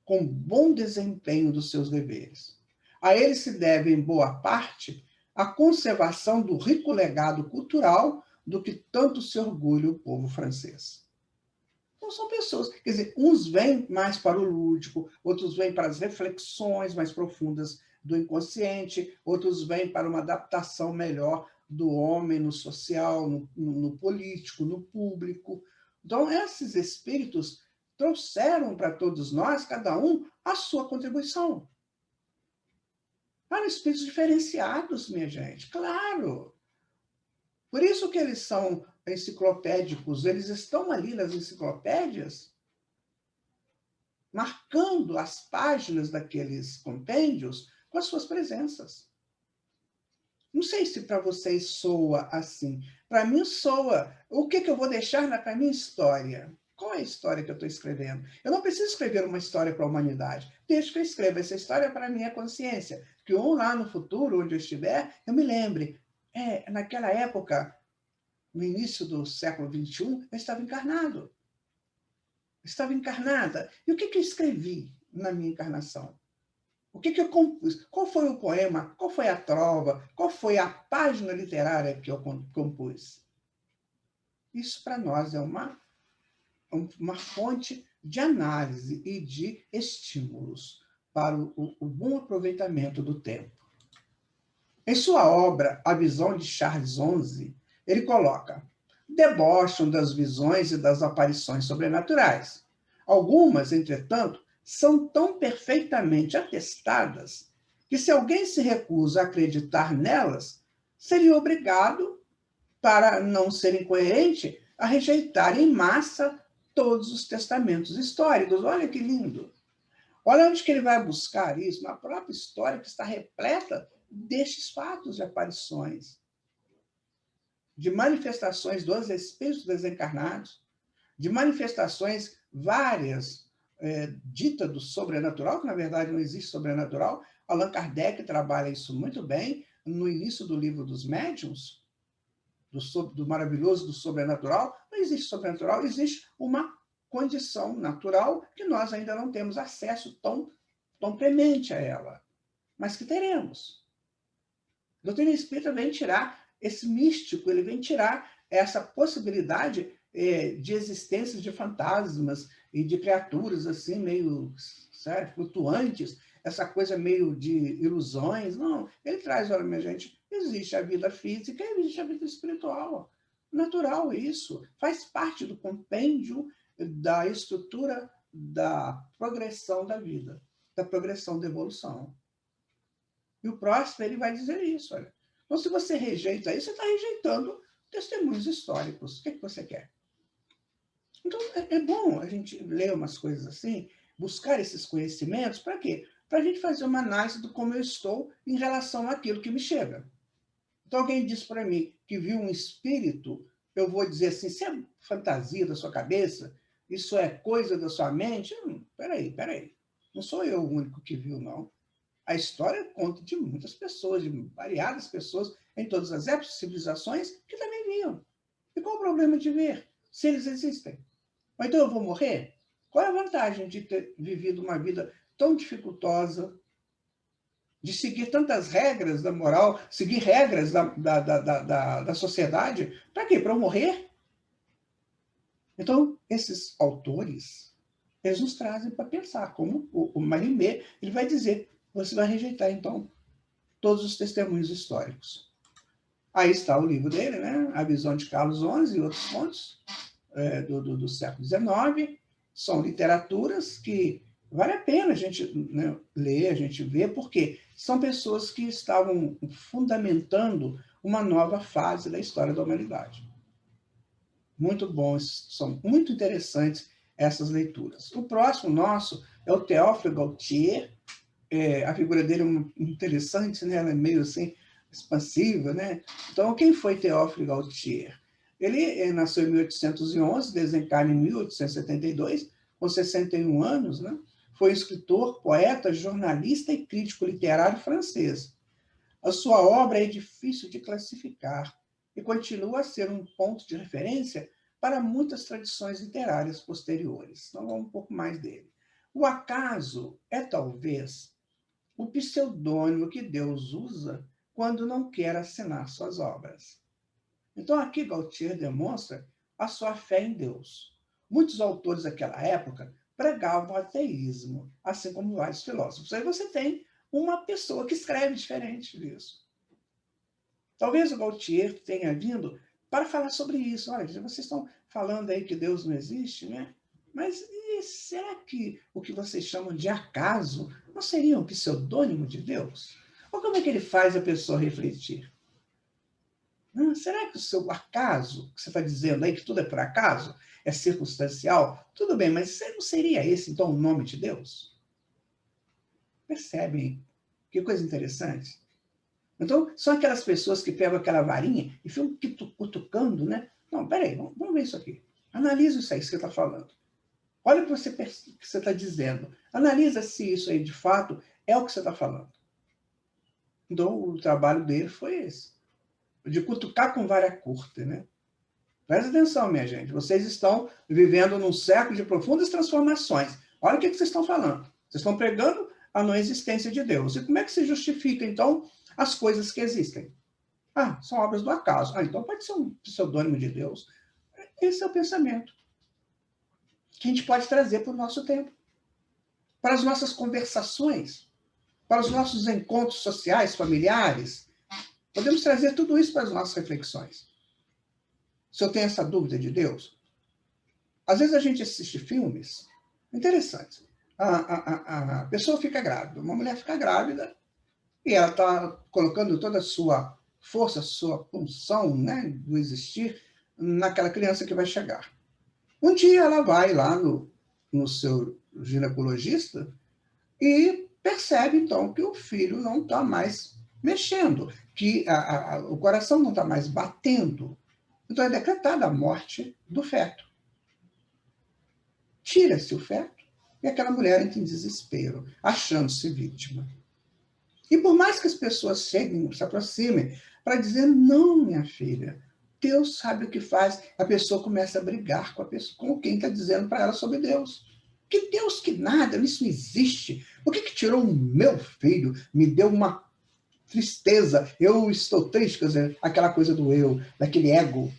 com bom desempenho dos seus deveres. A ele se deve, em boa parte, a conservação do rico legado cultural do que tanto se orgulha o povo francês. Então, são pessoas, quer dizer, uns vêm mais para o lúdico, outros vêm para as reflexões mais profundas do inconsciente, outros vêm para uma adaptação melhor do homem no social, no político, no público. Então, esses espíritos trouxeram para todos nós, cada um, a sua contribuição. Eram espíritos diferenciados, minha gente, claro. Por isso que eles são enciclopédicos, eles estão ali nas enciclopédias, marcando as páginas daqueles compêndios com as suas presenças. Não sei se para vocês soa assim. Para mim soa. O que eu vou deixar para a minha história? Qual é a história que eu estou escrevendo? Eu não preciso escrever uma história para a humanidade. Deixa que eu escreva essa história para a minha consciência. Que lá no futuro, onde eu estiver, eu me lembre. Naquela época, no início do século XXI, eu estava encarnado. Estava encarnada. E o que eu escrevi na minha encarnação? O que eu compus? Qual foi o poema? Qual foi a trova? Qual foi a página literária que eu compus? Isso, para nós, é uma fonte de análise e de estímulos para o bom aproveitamento do tempo. Em sua obra, A Visão de Charles XI, ele coloca: debocham das visões e das aparições sobrenaturais. Algumas, entretanto, são tão perfeitamente atestadas que, se alguém se recusa a acreditar nelas, seria obrigado, para não ser incoerente, a rejeitar em massa todos os testamentos históricos. Olha que lindo! Olha onde que ele vai buscar isso, na própria história, que está repleta destes fatos de aparições, de manifestações dos espíritos desencarnados, de manifestações várias, ditas do sobrenatural, que na verdade não existe sobrenatural. Allan Kardec trabalha isso muito bem no início do livro dos médiuns, do maravilhoso do sobrenatural. Não existe sobrenatural, existe uma condição natural que nós ainda não temos acesso tão premente a ela, mas que teremos. A doutrina espírita vem tirar esse místico, ele vem tirar essa possibilidade de existência de fantasmas e de criaturas assim meio, certo, flutuantes, essa coisa meio de ilusões. Não, ele traz, olha, minha gente, existe a vida física e existe a vida espiritual. Natural isso, faz parte do compêndio da estrutura da progressão da vida, da progressão da evolução. E o próximo, ele vai dizer isso, olha. Então, se você rejeita isso, você está rejeitando testemunhos históricos. O que você quer? Então, é bom a gente ler umas coisas assim, buscar esses conhecimentos, para quê? Para a gente fazer uma análise de como eu estou em relação àquilo que me chega. Então, alguém diz para mim que viu um espírito, eu vou dizer assim, isso é fantasia da sua cabeça? Isso é coisa da sua mente? Peraí. Não sou eu o único que viu, não. A história conta de muitas pessoas, de variadas pessoas, em todas as épocas, civilizações, que também viam. E qual o problema de ver, se eles existem? Ou então eu vou morrer? Qual é a vantagem de ter vivido uma vida tão dificultosa, de seguir tantas regras da moral, seguir regras da sociedade? Para quê? Para eu morrer? Então, esses autores, eles nos trazem para pensar, como o Marimé, ele vai dizer, você vai rejeitar, então, todos os testemunhos históricos. Aí está o livro dele, né? A Visão de Carlos XI e outros contos do século XIX. São literaturas que vale a pena a gente, né, ler, a gente ver, porque são pessoas que estavam fundamentando uma nova fase da história da humanidade. Muito bons, são muito interessantes essas leituras. O próximo nosso é o Théophile Gautier. A figura dele é interessante, né? Ela é meio assim, expansiva, né? Então, quem foi Théophile Gautier? Ele nasceu em 1811, desencarna em 1872, com 61 anos, né? foi escritor, poeta, jornalista e crítico literário francês. A sua obra é difícil de classificar e continua a ser um ponto de referência para muitas tradições literárias posteriores. Então, vamos um pouco mais dele. O acaso é, talvez, o pseudônimo que Deus usa quando não quer assinar suas obras. Então, aqui Gautier demonstra a sua fé em Deus. Muitos autores daquela época pregavam o ateísmo, assim como vários filósofos. Aí você tem uma pessoa que escreve diferente disso. Talvez o Gautier tenha vindo para falar sobre isso. Olha, vocês estão falando aí que Deus não existe, né? Mas será que o que vocês chamam de acaso não seria um pseudônimo de Deus? Ou como é que ele faz a pessoa refletir? Será que o seu acaso, que você está dizendo aí que tudo é por acaso, é circunstancial? Tudo bem, mas não seria esse, então, o nome de Deus? Percebem? Que coisa interessante. Então, são aquelas pessoas que pegam aquela varinha e ficam cutucando, né? Não, peraí, vamos ver isso aqui. Analisa isso aí que você está falando. Olha o que você está dizendo. Analisa se isso aí, de fato, é o que você está falando. Então, o trabalho dele foi esse. De cutucar com vara curta, né? Presta atenção, minha gente. Vocês estão vivendo num século de profundas transformações. Olha o que vocês estão falando. Vocês estão pregando a não existência de Deus. E como é que se justifica, então, as coisas que existem? São obras do acaso. Então pode ser um pseudônimo de Deus. Esse é o pensamento que a gente pode trazer para o nosso tempo, para as nossas conversações, para os nossos encontros sociais, familiares. Podemos trazer tudo isso para as nossas reflexões. Se eu tenho essa dúvida de Deus, às vezes a gente assiste filmes interessantes. A pessoa fica grávida, uma mulher fica grávida e ela está colocando toda a sua força, sua função, né, do existir naquela criança que vai chegar. Um dia ela vai lá no seu ginecologista e percebe, então, que o filho não está mais mexendo, que o coração não está mais batendo. Então é decretada a morte do feto. Tira-se o feto e aquela mulher entra em desespero, achando-se vítima. E por mais que as pessoas cheguem, se aproximem, para dizer, não, minha filha, Deus sabe o que faz, a pessoa começa a brigar com quem está dizendo para ela sobre Deus. Que Deus que nada, isso não existe. Por que tirou o meu filho? Me deu uma tristeza, eu estou triste, quer dizer, aquela coisa do eu, daquele ego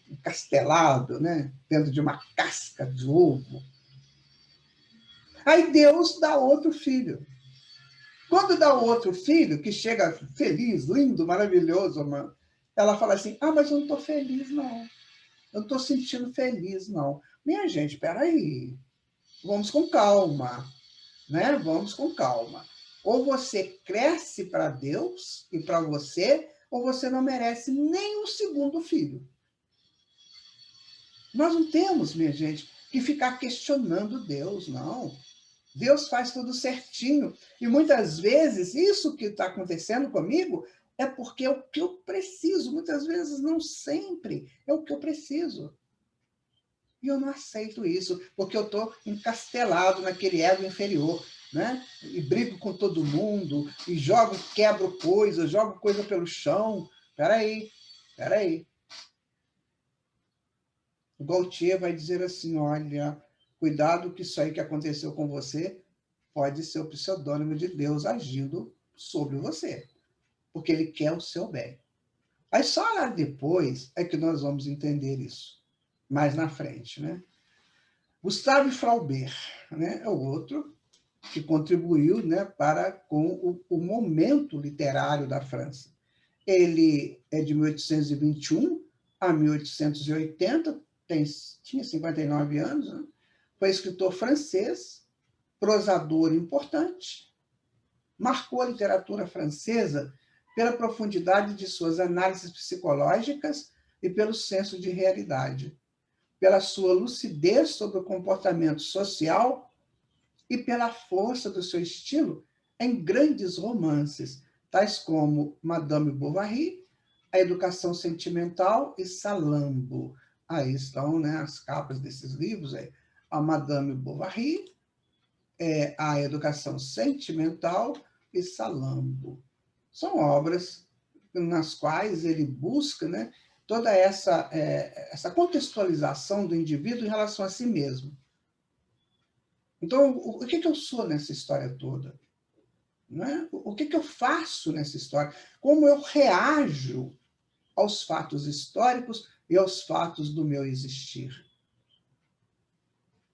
encastelado, né, dentro de uma casca de ovo. Aí Deus dá outro filho. Quando dá outro filho, que chega feliz, lindo, maravilhoso, mano, ela fala assim, mas eu não estou feliz, não. Eu não estou sentindo feliz, não. Minha gente, peraí. Vamos com calma, né? Vamos com calma. Ou você cresce para Deus e para você, ou você não merece nem um segundo filho. Nós não temos, minha gente, que ficar questionando Deus, não. Deus faz tudo certinho. E muitas vezes, isso que está acontecendo comigo é porque é o que eu preciso. Muitas vezes, não sempre, é o que eu preciso. E eu não aceito isso, porque eu estou encastelado naquele ego inferior, né? E brigo com todo mundo, e quebro coisas, jogo coisa pelo chão. Peraí. O Gautier vai dizer assim, olha, cuidado que isso aí que aconteceu com você pode ser o pseudônimo de Deus agindo sobre você, porque ele quer o seu bem. Aí só lá depois é que nós vamos entender isso, mais na frente, né? Gustave Flaubert, né, é o outro que contribuiu, né, com o momento literário da França. Ele é de 1821 a 1880, tinha 59 anos, né? Foi escritor francês, prosador importante, marcou a literatura francesa pela profundidade de suas análises psicológicas e pelo senso de realidade, pela sua lucidez sobre o comportamento social e pela força do seu estilo em grandes romances, tais como Madame Bovary, A Educação Sentimental e Salammbô. Aí estão, né, as capas desses livros. A Madame Bovary, A Educação Sentimental e Salambo. São obras nas quais ele busca, né, toda essa contextualização do indivíduo em relação a si mesmo. Então, o que eu sou nessa história toda? Não é? O que eu faço nessa história? Como eu reajo aos fatos históricos e aos fatos do meu existir?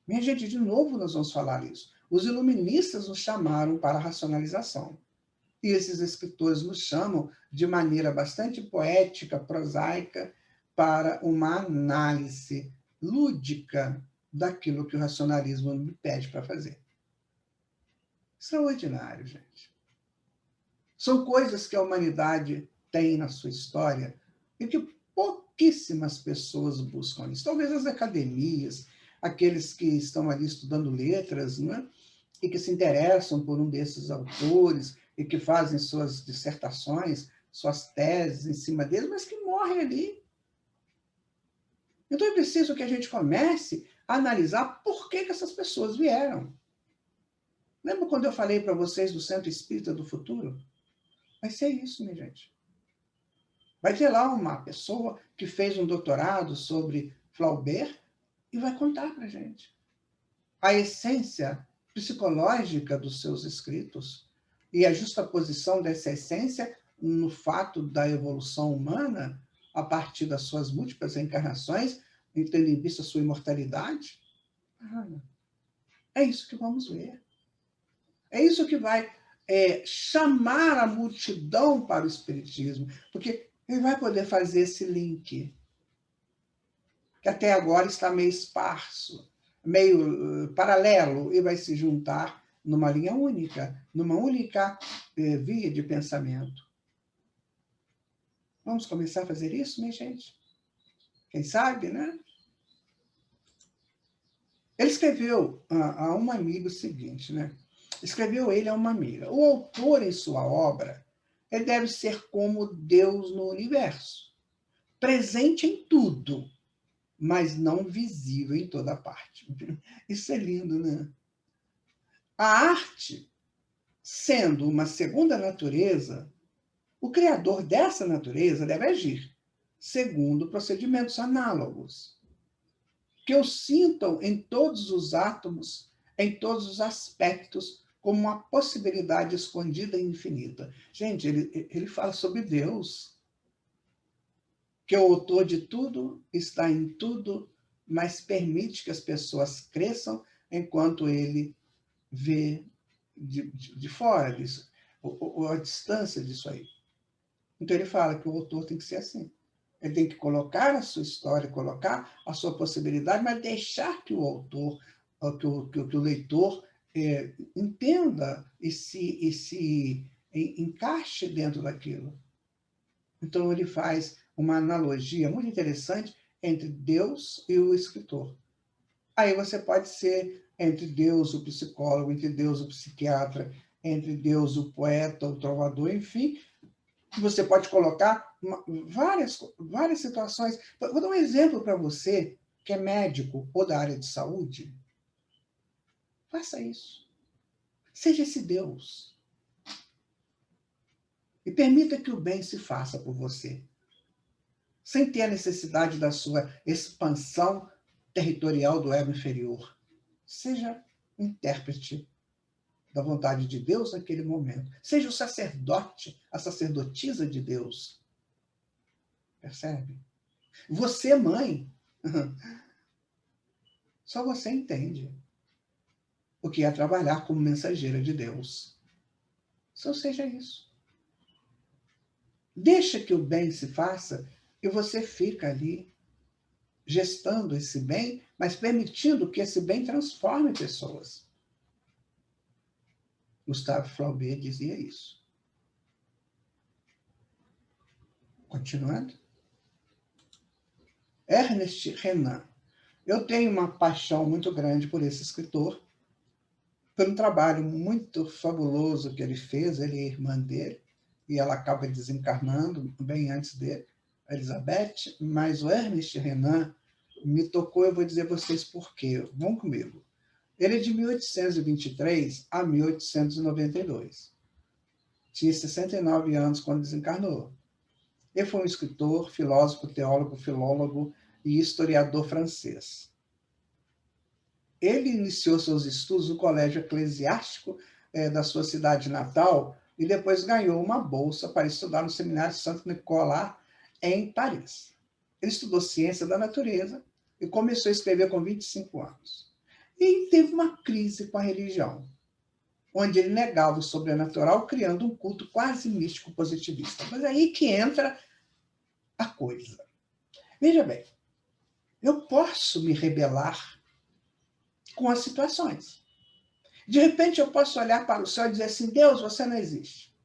Minha gente, de novo nós vamos falar isso. Os iluministas nos chamaram para a racionalização. E esses escritores nos chamam, de maneira bastante poética, prosaica, para uma análise lúdica daquilo que o racionalismo me pede para fazer. Extraordinário, gente. São coisas que a humanidade tem na sua história e que pouquíssimas pessoas buscam isso. Talvez as academias, aqueles que estão ali estudando letras, né? E que se interessam por um desses autores e que fazem suas dissertações, suas teses em cima deles, mas que morrem ali. Então é preciso que a gente comece a analisar por que essas pessoas vieram. Lembra quando eu falei para vocês do Centro Espírita do Futuro? Vai ser isso, minha gente. Vai ter lá uma pessoa que fez um doutorado sobre Flaubert e vai contar para a gente a essência psicológica dos seus escritos e a justaposição dessa essência no fato da evolução humana a partir das suas múltiplas reencarnações, tendo em vista a sua imortalidade. É isso que vamos ver. É isso que vai chamar a multidão para o Espiritismo, porque ele vai poder fazer esse link, que até agora está meio esparso, meio paralelo, e vai se juntar numa linha única, numa única via de pensamento. Vamos começar a fazer isso, minha gente? Quem sabe, né? Ele escreveu a um amigo o seguinte, né? Escreveu ele a uma amiga. O autor, em sua obra, ele deve ser como Deus no universo, presente em tudo, mas não visível em toda parte. Isso é lindo, né? A arte, sendo uma segunda natureza, o criador dessa natureza deve agir segundo procedimentos análogos, que o sintam em todos os átomos, em todos os aspectos, como uma possibilidade escondida e infinita. Gente, ele fala sobre Deus, que é o autor de tudo, está em tudo, mas permite que as pessoas cresçam enquanto ele vê de fora disso, ou a distância disso aí. Então ele fala que o autor tem que ser assim. Ele tem que colocar a sua história, colocar a sua possibilidade, mas deixar que o autor, que o leitor entenda e se encaixe dentro daquilo. Então ele faz uma analogia muito interessante entre Deus e o escritor. Aí você pode ser entre Deus, o psicólogo, entre Deus, o psiquiatra, entre Deus, o poeta, o trovador, enfim. Você pode colocar várias situações. Vou dar um exemplo para você, que é médico ou da área de saúde. Faça isso. Seja esse Deus. E permita que o bem se faça por você, sem ter a necessidade da sua expansão territorial do ego inferior. Seja intérprete da vontade de Deus naquele momento. Seja o sacerdote, a sacerdotisa de Deus. Percebe? Você, mãe, só você entende o que é trabalhar como mensageira de Deus. Só seja isso. Deixa que o bem se faça e você fica ali gestando esse bem, mas permitindo que esse bem transforme pessoas. Gustave Flaubert dizia isso. Continuando. Ernest Renan. Eu tenho uma paixão muito grande por esse escritor, por um trabalho muito fabuloso que ele fez, ele e a irmã dele, e ela acaba desencarnando bem antes dele, a Elizabeth, mas o Ernest Renan me tocou, eu vou dizer a vocês por quê. Vão comigo. Ele é de 1823 a 1892. Tinha 69 anos quando desencarnou. Ele foi um escritor, filósofo, teólogo, filólogo e historiador francês. Ele iniciou seus estudos no colégio eclesiástico da sua cidade natal e depois ganhou uma bolsa para estudar no seminário Saint-Nicolas, em Paris. Ele estudou ciência da natureza e começou a escrever com 25 anos. E teve uma crise com a religião, onde ele negava o sobrenatural, criando um culto quase místico positivista. Mas é aí que entra a coisa. Veja bem, eu posso me rebelar com as situações. De repente, eu posso olhar para o céu e dizer assim, Deus, você não existe.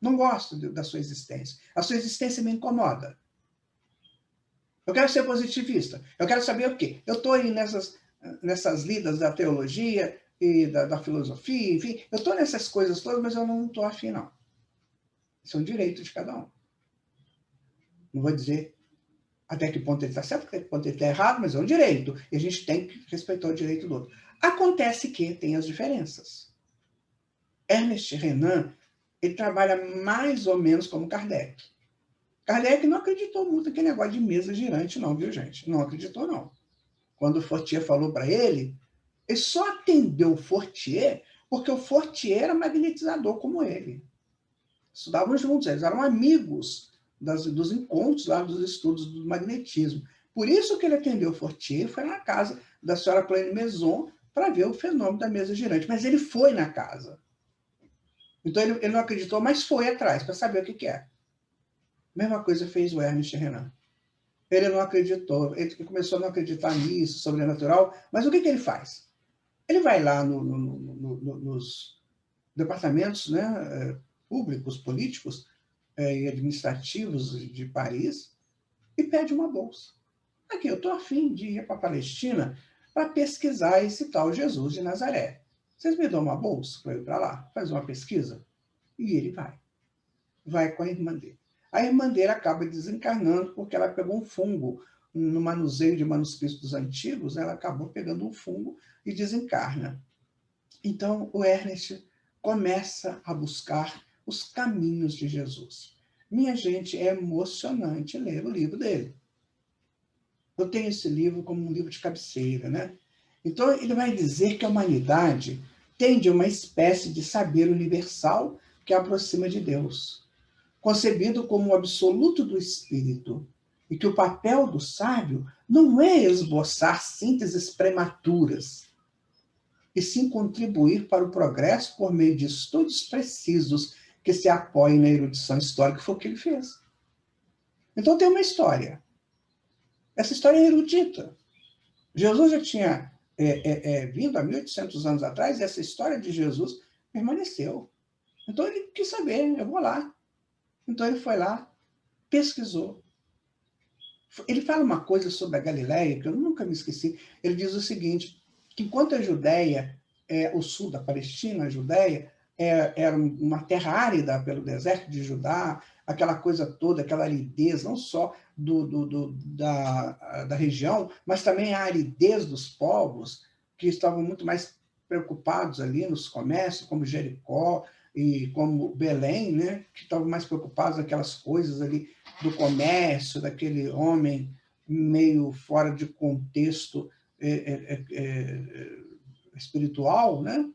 Não gosto da sua existência. A sua existência me incomoda. Eu quero ser positivista. Eu quero saber o quê? Eu estou aí nessas lidas da teologia e da filosofia, enfim, eu estou nessas coisas todas, mas eu não estou afim, não. Isso é um direito de cada um. Não vou dizer até que ponto ele está certo, até que ponto ele está errado, mas é um direito. E a gente tem que respeitar o direito do outro. Acontece que tem as diferenças. Ernest Renan, ele trabalha mais ou menos como Kardec. Kardec não acreditou muito naquele negócio de mesa girante, não, viu, gente? Não acreditou, não. Quando o Fortier falou para ele, ele só atendeu o Fortier porque o Fortier era magnetizador como ele. Estudavam juntos, eles eram amigos dos encontros lá, dos estudos do magnetismo. Por isso que ele atendeu o Fortier, foi na casa da senhora Plaine Maison para ver o fenômeno da mesa girante. Mas ele foi na casa. Então ele não acreditou, mas foi atrás para saber o que é. Mesma coisa fez o Ernest Renan. Ele não acreditou, ele começou a não acreditar nisso, sobrenatural, mas o que ele faz? Ele vai lá nos departamentos, né, públicos, políticos e administrativos de Paris e pede uma bolsa. Aqui, eu estou a fim de ir para a Palestina para pesquisar esse tal Jesus de Nazaré. Vocês me dão uma bolsa para eu ir para lá, fazer uma pesquisa? E ele vai. Vai com a irmã dele. A irmã dele acaba desencarnando porque ela pegou um fungo no manuseio de manuscritos antigos, ela acabou pegando um fungo e desencarna. Então, o Ernest começa a buscar os caminhos de Jesus. Minha gente, é emocionante ler o livro dele. Eu tenho esse livro como um livro de cabeceira, né? Então, ele vai dizer que a humanidade tende a uma espécie de saber universal que a aproxima de Deus, concebido como o absoluto do espírito, e que o papel do sábio não é esboçar sínteses prematuras, e sim contribuir para o progresso por meio de estudos precisos que se apoiem na erudição histórica, que foi o que ele fez. Então tem uma história. Essa história é erudita. Jesus já tinha vindo há 1.800 anos atrás, e essa história de Jesus permaneceu. Então ele quis saber, eu vou lá. Então ele foi lá, pesquisou. Ele fala uma coisa sobre a Galileia, que eu nunca me esqueci. Ele diz o seguinte, que enquanto a Judéia, o sul da Palestina, a Judéia, era uma terra árida pelo deserto de Judá, aquela coisa toda, aquela aridez, não só da região, mas também a aridez dos povos, que estavam muito mais preocupados ali nos comércios, como Jericó e como Belém, né, que estavam mais preocupados naquelas coisas ali do comércio, daquele homem meio fora de contexto espiritual, né?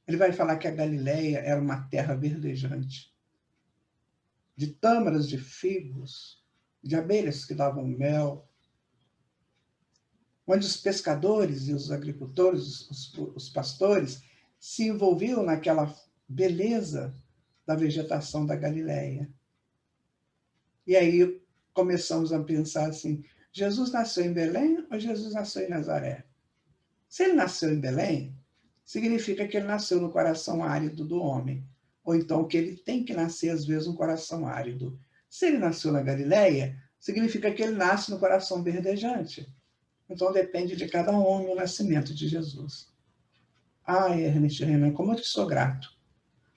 Ele vai falar que a Galileia era uma terra verdejante, de tâmaras de figos, de abelhas que davam mel, onde os pescadores e os agricultores, os pastores, se envolviam naquela beleza da vegetação da Galileia. E aí começamos a pensar assim, Jesus nasceu em Belém ou Jesus nasceu em Nazaré? Se ele nasceu em Belém, significa que ele nasceu no coração árido do homem, ou então que ele tem que nascer, às vezes, no coração árido. Se ele nasceu na Galileia, significa que ele nasce no coração verdejante. Então depende de cada homem o nascimento de Jesus. Ah, Ernest Renan, como eu te sou grato.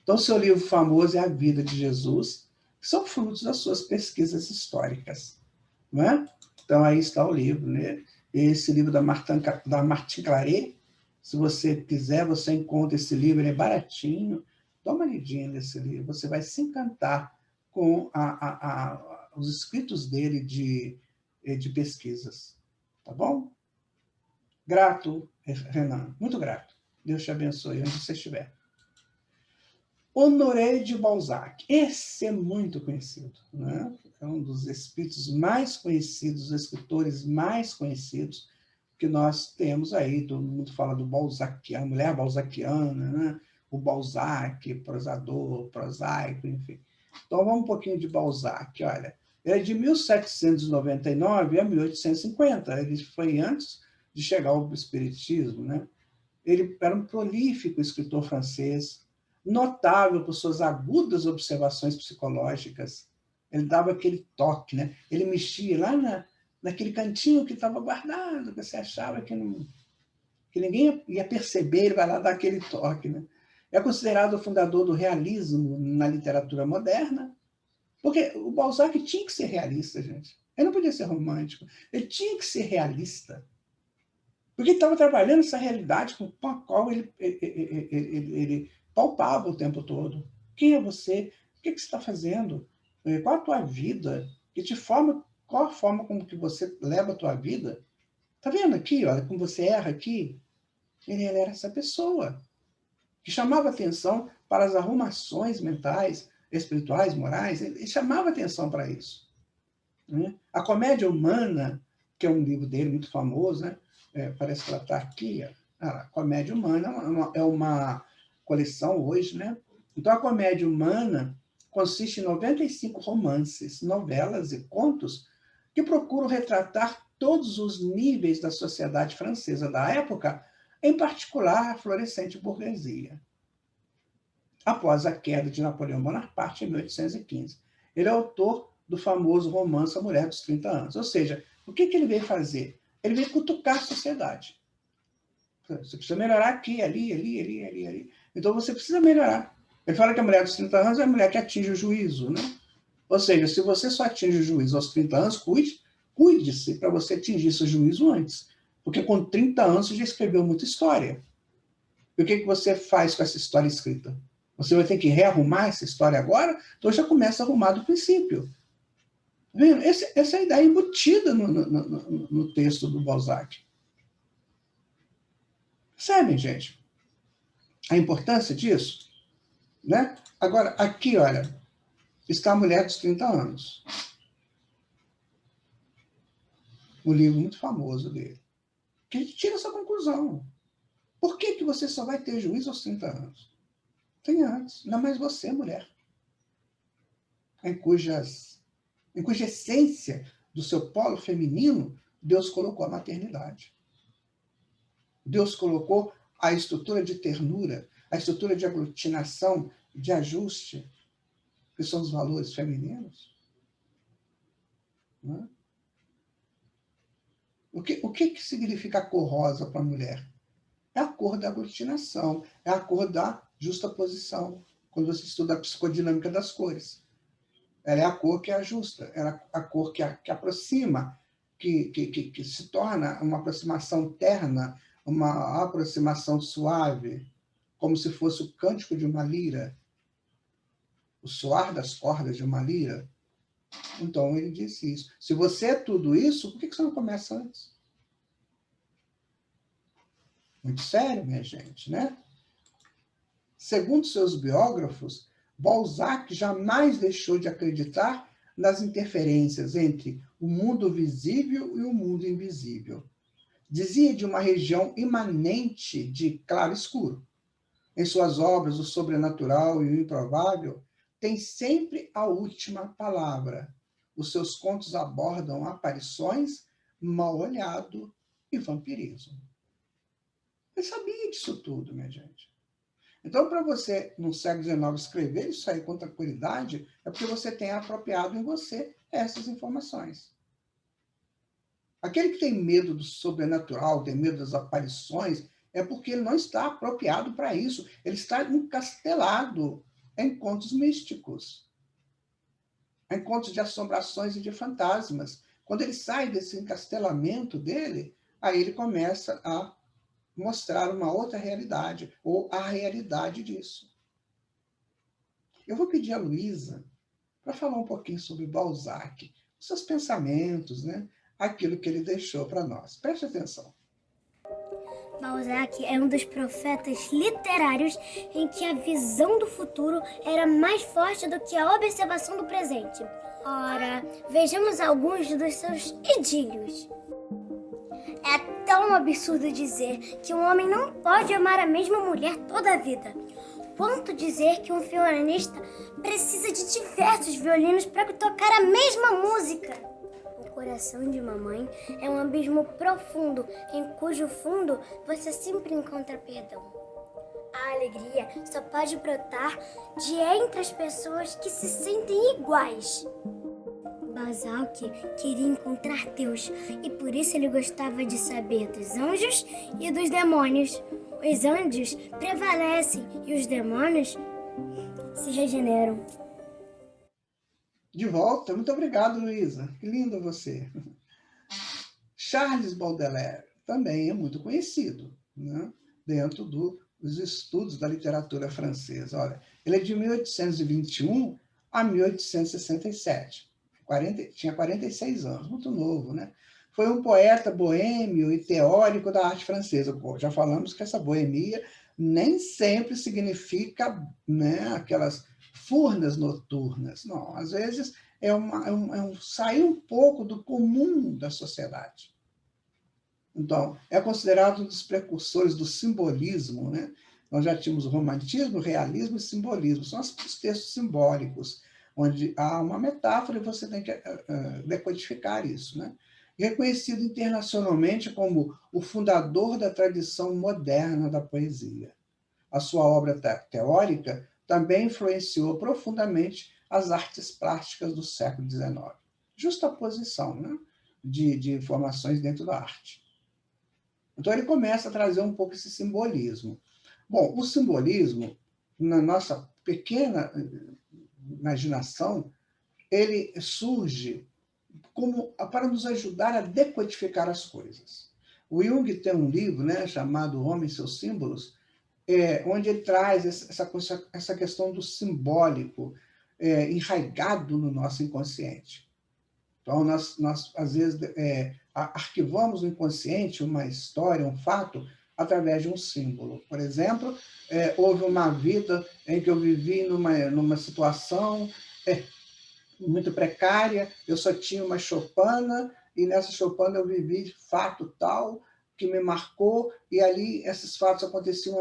Então, seu livro famoso é A Vida de Jesus, que são frutos das suas pesquisas históricas. Não é? Então, aí está o livro, né? Esse livro da Martin Claret, Se você quiser, você encontra esse livro, ele é baratinho. Dá uma lidinha nesse livro, você vai se encantar com os escritos dele de pesquisas. Tá bom? Grato, Renan, muito grato. Deus te abençoe onde você estiver. Honoré de Balzac. Esse é muito conhecido, né? É um dos espíritos mais conhecidos, escritores mais conhecidos que nós temos aí. Todo mundo fala do Balzac, a mulher balzaquiana, né? O Balzac, prosador, prosaico, enfim. Então, vamos um pouquinho de Balzac. Olha, ele é de 1799 a 1850. Ele foi antes de chegar ao espiritismo, né? Ele era um prolífico escritor francês, notável por suas agudas observações psicológicas. Ele dava aquele toque, né? Ele mexia lá naquele cantinho que estava guardado, que você achava que ninguém ia perceber, ele vai lá dar aquele toque, né? É considerado o fundador do realismo na literatura moderna, porque o Balzac tinha que ser realista, gente. Ele não podia ser romântico, ele tinha que ser realista. Porque ele estava trabalhando essa realidade com a qual ele palpava o tempo todo. Quem é você? O que você está fazendo? Qual a tua vida? Qual a forma como que você leva a tua vida? Está vendo aqui? Olha, como você erra aqui. Ele era essa pessoa que chamava atenção para as arrumações mentais, espirituais, morais. Ele chamava atenção para isso. Né? A Comédia Humana, que é um livro dele muito famoso, né? Parece que ela está aqui. A Comédia Humana é uma coleção hoje, né? Então, a Comédia Humana consiste em 95 romances, novelas e contos que procuram retratar todos os níveis da sociedade francesa da época, em particular a florescente burguesia. Após a queda de Napoleão Bonaparte, em 1815. Ele é autor do famoso romance A Mulher dos 30 Anos. Ou seja, o que ele veio fazer? Ele veio cutucar a sociedade. Você precisa melhorar aqui, ali. Então, você precisa melhorar. Ele fala que a mulher dos 30 anos é a mulher que atinge o juízo, né? Ou seja, se você só atinge o juízo aos 30 anos, cuide-se para você atingir esse juízo antes. Porque com 30 anos você já escreveu muita história. E o que você faz com essa história escrita? Você vai ter que rearrumar essa história agora? Então já começa a arrumar do princípio. Vendo? Essa é a ideia embutida no texto do Balzac. Percebem, gente? A importância disso? Né? Agora, aqui, olha, está a Mulher dos 30 Anos. Um livro muito famoso dele. Que a gente tira essa conclusão. Por que você só vai ter juízo aos 30 anos? Tem antes. Não mais você, mulher. Em cuja essência do seu polo feminino, Deus colocou a maternidade. Deus colocou a estrutura de ternura, a estrutura de aglutinação, de ajuste, que são os valores femininos. Não é? O que significa a cor rosa para a mulher? É a cor da aglutinação, é a cor da justaposição, quando você estuda a psicodinâmica das cores. Ela é a cor que ajusta, ela é a cor que aproxima, que se torna uma aproximação terna, uma aproximação suave, como se fosse o cântico de uma lira, o soar das cordas de uma lira. Então, ele disse isso. Se você é tudo isso, por que você não começa antes? Muito sério, minha gente, né? Segundo seus biógrafos, Balzac jamais deixou de acreditar nas interferências entre o mundo visível e o mundo invisível. Dizia de uma região imanente de claro-escuro. Em suas obras, o sobrenatural e o improvável têm sempre a última palavra. Os seus contos abordam aparições, mal-olhado e vampirismo. Ele sabia disso tudo, minha gente. Então, para você, no século XIX, escrever isso aí com tranquilidade, é porque você tem apropriado em você essas informações. Aquele que tem medo do sobrenatural, tem medo das aparições, é porque ele não está apropriado para isso. Ele está encastelado em contos místicos, em contos de assombrações e de fantasmas. Quando ele sai desse encastelamento dele, aí ele começa a mostrar uma outra realidade, ou a realidade disso. Eu vou pedir a Luísa para falar um pouquinho sobre Balzac, os seus pensamentos, né? Aquilo que ele deixou para nós. Preste atenção. Balzac é um dos profetas literários em que a visão do futuro era mais forte do que a observação do presente. Ora, vejamos alguns dos seus idílios. É tão absurdo dizer que um homem não pode amar a mesma mulher toda a vida, quanto dizer que um violonista precisa de diversos violinos para tocar a mesma música. O coração de mamãe é um abismo profundo, em cujo fundo você sempre encontra perdão. A alegria só pode brotar de entre as pessoas que se sentem iguais. Balzac queria encontrar Deus e por isso ele gostava de saber dos anjos e dos demônios. Os anjos prevalecem e os demônios se regeneram. De volta, muito obrigado, Luísa. Que lindo você. Charles Baudelaire também é muito conhecido, né? Dentro dos estudos da literatura francesa. Olha, ele é de 1821 a 1867. Tinha 46 anos, muito novo, né? Foi um poeta boêmio e teórico da arte francesa. Já falamos que essa boemia nem sempre significa, né, aquelas furnas noturnas. Não, às vezes sair um pouco do comum da sociedade. Então, é considerado um dos precursores do simbolismo, né? Nós já tínhamos o romantismo, o realismo e o simbolismo. São os textos simbólicos, onde há uma metáfora e você tem que decodificar isso, né? E reconhecido internacionalmente como o fundador da tradição moderna da poesia. A sua obra teórica também influenciou profundamente as artes plásticas do século XIX. Justaposição, né, de informações dentro da arte. Então, ele começa a trazer um pouco esse simbolismo. Bom, o simbolismo, na nossa pequena imaginação, ele surge para nos ajudar a decodificar as coisas. O Jung tem um livro, né, chamado O Homem e seus Símbolos, onde ele traz essa questão do simbólico enraizado no nosso inconsciente. Então, nós às vezes, arquivamos no inconsciente uma história, um fato, através de um símbolo. Por exemplo, houve uma vida em que eu vivi numa situação muito precária, eu só tinha uma choupana, e nessa choupana eu vivi fato tal, que me marcou, e ali esses fatos aconteciam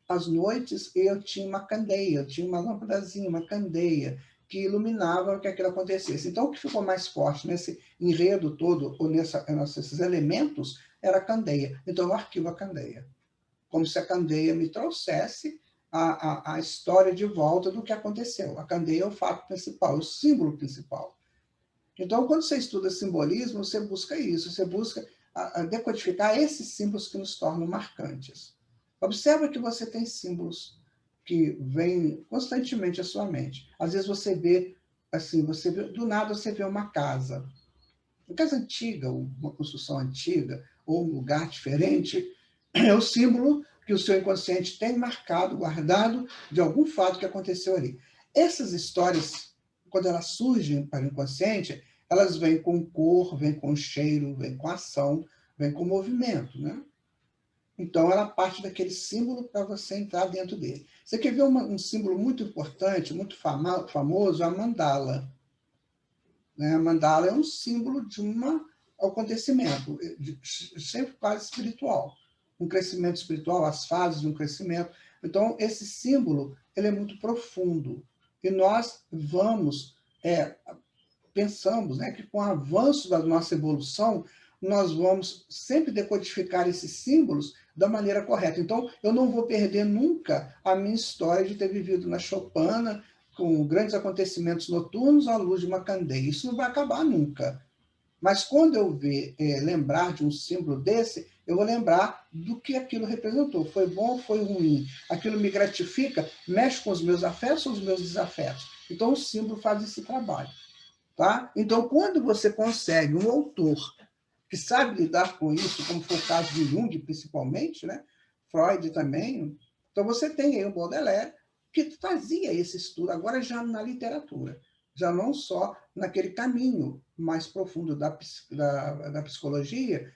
às noites, e eu tinha uma candeia, eu tinha uma lâmpadazinha, uma candeia, que iluminava que aquilo acontecesse. Então, o que ficou mais forte nesse enredo todo, ou nesses elementos, era a candeia. Então, eu arquivo a candeia, como se a candeia me trouxesse a história de volta do que aconteceu. A candeia é o fato principal, o símbolo principal. Então, quando você estuda simbolismo, você busca isso, você busca a decodificar esses símbolos que nos tornam marcantes. Observa que você tem símbolos que vêm constantemente à sua mente. Às vezes você vê, assim, do nada você vê uma casa antiga, uma construção antiga, ou um lugar diferente, é o símbolo que o seu inconsciente tem marcado, guardado, de algum fato que aconteceu ali. Essas histórias, quando elas surgem para o inconsciente, elas vêm com cor, vêm com cheiro, vêm com ação, vêm com movimento, né? Então, ela parte daquele símbolo para você entrar dentro dele. Você quer ver um símbolo muito importante, muito famoso, a mandala. Né? A mandala é um símbolo de um acontecimento, sempre quase espiritual. Um crescimento espiritual, as fases de um crescimento. Então, esse símbolo ele é muito profundo. E nós pensamos, né, que com o avanço da nossa evolução, nós vamos sempre decodificar esses símbolos da maneira correta. Então, eu não vou perder nunca a minha história de ter vivido na choupana, com grandes acontecimentos noturnos à luz de uma candeia. Isso não vai acabar nunca. Mas quando eu lembrar de um símbolo desse, eu vou lembrar do que aquilo representou. Foi bom ou foi ruim? Aquilo me gratifica, mexe com os meus afetos ou os meus desafetos. Então, o símbolo faz esse trabalho. Tá? Então, quando você consegue, um autor, que sabe lidar com isso, como foi o caso de Jung, principalmente, né? Freud também. Então, você tem aí o Baudelaire, que fazia esse estudo, agora já na literatura, já não só naquele caminho mais profundo da psicologia,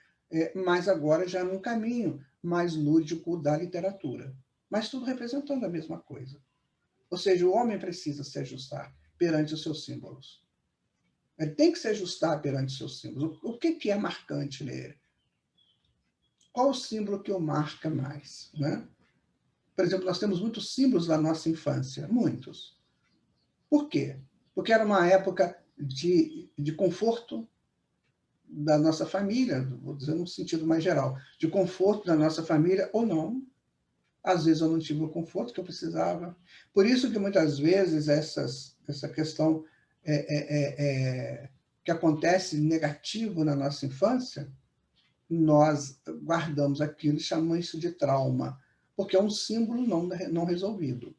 mas agora já num caminho mais lúdico da literatura. Mas tudo representando a mesma coisa. Ou seja, o homem precisa se ajustar perante os seus símbolos. Ele tem que se ajustar perante os seus símbolos. O que é marcante nele? Qual o símbolo que o marca mais? Né? Por exemplo, nós temos muitos símbolos da nossa infância, muitos. Por quê? Porque era uma época de conforto da nossa família, vou dizer num sentido mais geral, de conforto da nossa família ou não. Às vezes eu não tive o conforto que eu precisava. Por isso que muitas vezes essa questão que acontece negativo na nossa infância, nós guardamos aquilo e chamamos isso de trauma, porque é um símbolo não resolvido.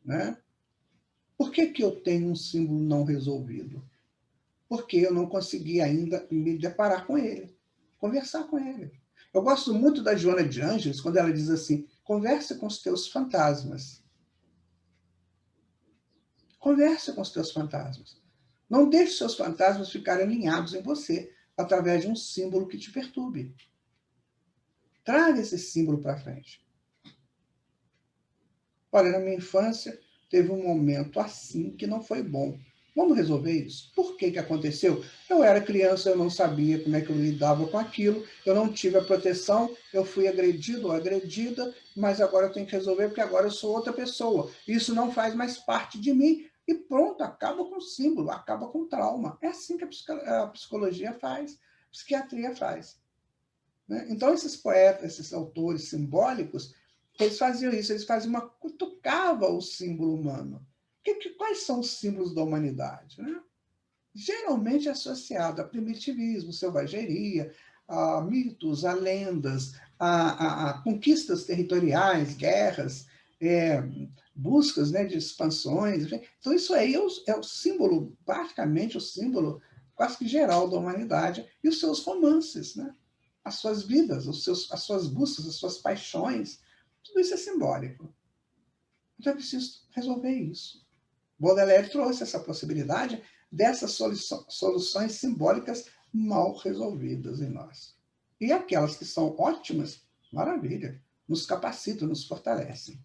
Né? Por que eu tenho um símbolo não resolvido? Porque eu não consegui ainda me deparar com ele, conversar com ele. Eu gosto muito da Joana de Ângeles, quando ela diz assim, converse com os teus fantasmas. Converse com os teus fantasmas. Não deixe seus fantasmas ficarem alinhados em você, através de um símbolo que te perturbe. Traga esse símbolo para frente. Olha, na minha infância, teve um momento assim que não foi bom. Vamos resolver isso? Por que aconteceu? Eu era criança, eu não sabia como é que eu lidava com aquilo, eu não tive a proteção, eu fui agredido ou agredida, mas agora eu tenho que resolver porque agora eu sou outra pessoa. Isso não faz mais parte de mim. E pronto, acaba com o símbolo, acaba com o trauma. É assim que a psicologia faz, a psiquiatria faz. Né? Então, esses poetas, esses autores simbólicos, eles faziam isso, eles cutucavam o símbolo humano. Quais são os símbolos da humanidade? Né? Geralmente associado a primitivismo, selvageria, a mitos, a lendas, a conquistas territoriais, guerras, buscas, né, de expansões. Então, isso aí é o símbolo, praticamente o símbolo quase que geral da humanidade e os seus romances, né? As suas vidas, as suas buscas, as suas paixões. Tudo isso é simbólico. Então, é preciso resolver isso. Baudelaire trouxe essa possibilidade dessas soluções simbólicas mal resolvidas em nós. E aquelas que são ótimas, maravilha, nos capacitam, nos fortalecem.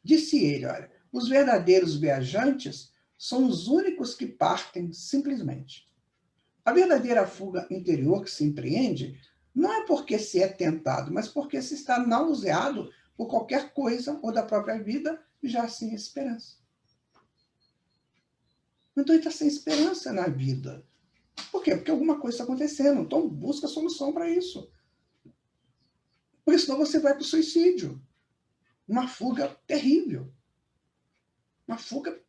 Disse ele, olha, os verdadeiros viajantes são os únicos que partem simplesmente. A verdadeira fuga interior que se empreende não é porque se é tentado, mas porque se está nauseado por qualquer coisa ou da própria vida, já sem esperança. Então, ele está sem esperança na vida. Por quê? Porque alguma coisa está acontecendo. Então, busca solução para isso. Porque senão você vai para o suicídio. Uma fuga terrível. Uma fuga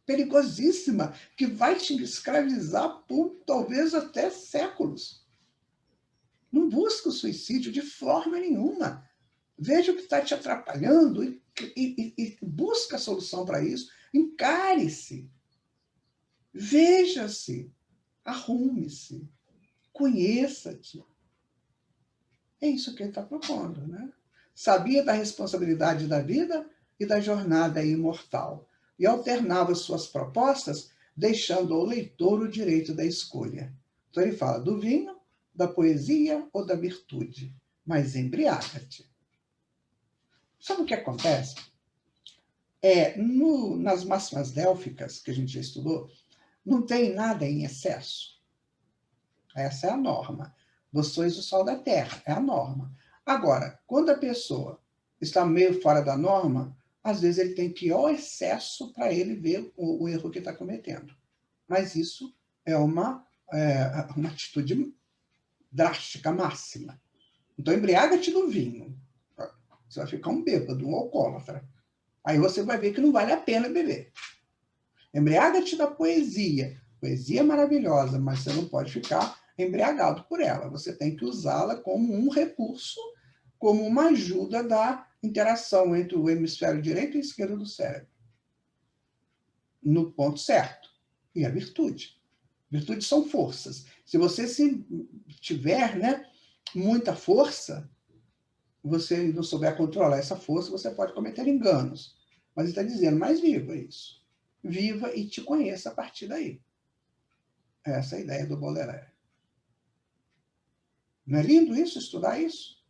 perigosíssima, que vai te escravizar por talvez até séculos. Não busca o suicídio de forma nenhuma. Veja o que está te atrapalhando e busca a solução para isso. Encare-se. Veja-se, arrume-se, conheça-te. É isso que ele está propondo, né? Sabia da responsabilidade da vida e da jornada imortal, e alternava suas propostas, deixando ao leitor o direito da escolha. Então ele fala do vinho, da poesia ou da virtude, mas embriaga-te. Sabe o que acontece? Nas máximas délficas, que a gente já estudou, não tem nada em excesso. Essa é a norma. Vós sois o sol da terra, é a norma. Agora, quando a pessoa está meio fora da norma, às vezes ele tem que ir ao excesso para ele ver o erro que está cometendo. Mas isso é uma atitude drástica, máxima. Então, embriaga-te do vinho. Você vai ficar um bêbado, um alcoólatra. Aí você vai ver que não vale a pena beber. Embriaga-te da poesia. Poesia é maravilhosa, mas você não pode ficar embriagado por ela. Você tem que usá-la como um recurso, como uma ajuda da interação entre o hemisfério direito e esquerdo do cérebro. No ponto certo. E a virtude. Virtudes são forças. Se você tiver, né, muita força, você não souber controlar essa força, você pode cometer enganos. Mas ele está dizendo, mas viva isso. Viva e te conheça a partir daí. Essa é a ideia do Baudelaire. Não é lindo isso, estudar isso?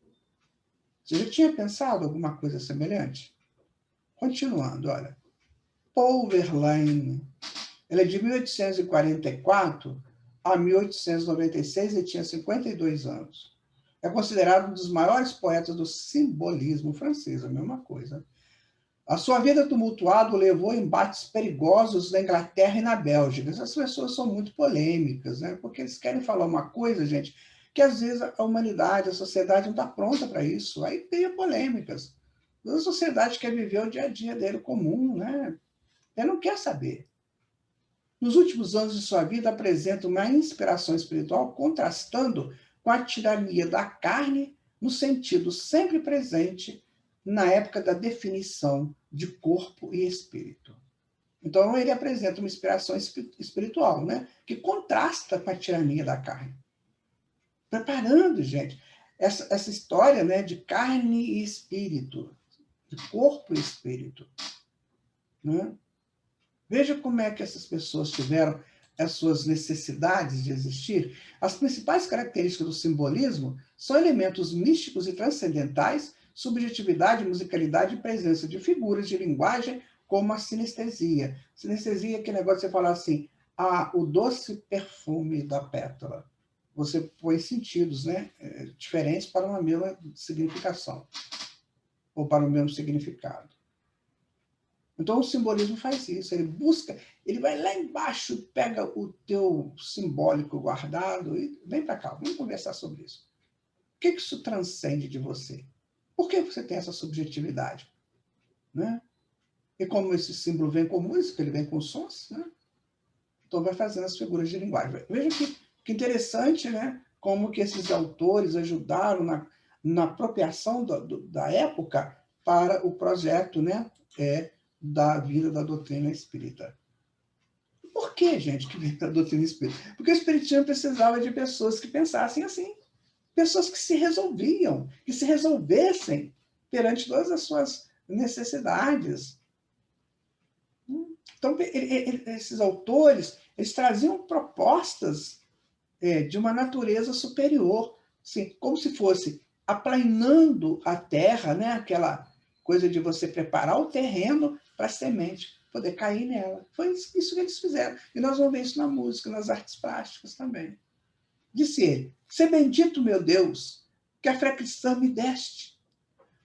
Você já tinha pensado alguma coisa semelhante? Continuando, olha. Paul Verlaine, ele é de 1844 a 1896 e tinha 52 anos. É considerado um dos maiores poetas do simbolismo francês, a mesma coisa. A sua vida tumultuada o levou a embates perigosos na Inglaterra e na Bélgica. Essas pessoas são muito polêmicas, né? Porque eles querem falar uma coisa, gente, que às vezes a humanidade, a sociedade não está pronta para isso. Aí tem polêmicas. A sociedade quer viver o dia a dia dele comum, né? Ele não quer saber. Nos últimos anos de sua vida, apresenta uma inspiração espiritual contrastando com a tirania da carne, no sentido sempre presente na época da definição de corpo e espírito. Então, ele apresenta uma inspiração espiritual, né, que contrasta com a tirania da carne. Preparando, gente, essa história, né, de carne e espírito, de corpo e espírito. Né? Veja como é que essas pessoas tiveram as suas necessidades de existir. As principais características do simbolismo são elementos místicos e transcendentais, subjetividade, musicalidade e presença de figuras de linguagem, como a sinestesia. Sinestesia é aquele negócio de você falar assim, o doce perfume da pétala. Você põe sentidos, né, diferentes para uma mesma significação, ou para o mesmo significado. Então, o simbolismo faz isso, ele busca, ele vai lá embaixo, pega o teu simbólico guardado e vem para cá, vamos conversar sobre isso. O que isso transcende de você? Por que você tem essa subjetividade? Né? E como esse símbolo vem com música, ele vem com sons, né? Então vai fazendo as figuras de linguagem. Veja que interessante, né? Como que esses autores ajudaram na apropriação da época para o projeto, né? Da vida da doutrina espírita. Por que, gente, que vem da doutrina espírita? Porque o espiritismo precisava de pessoas que pensassem assim. Pessoas que se resolviam, que se resolvessem perante todas as suas necessidades. Então, esses autores, eles traziam propostas de uma natureza superior, assim, como se fosse aplanando a terra, né? Aquela coisa de você preparar o terreno para a semente poder cair nela. Foi isso que eles fizeram. E nós vamos ver isso na música, nas artes plásticas também. Disse ele, "Sê bendito, meu Deus, que a fé cristã me deste,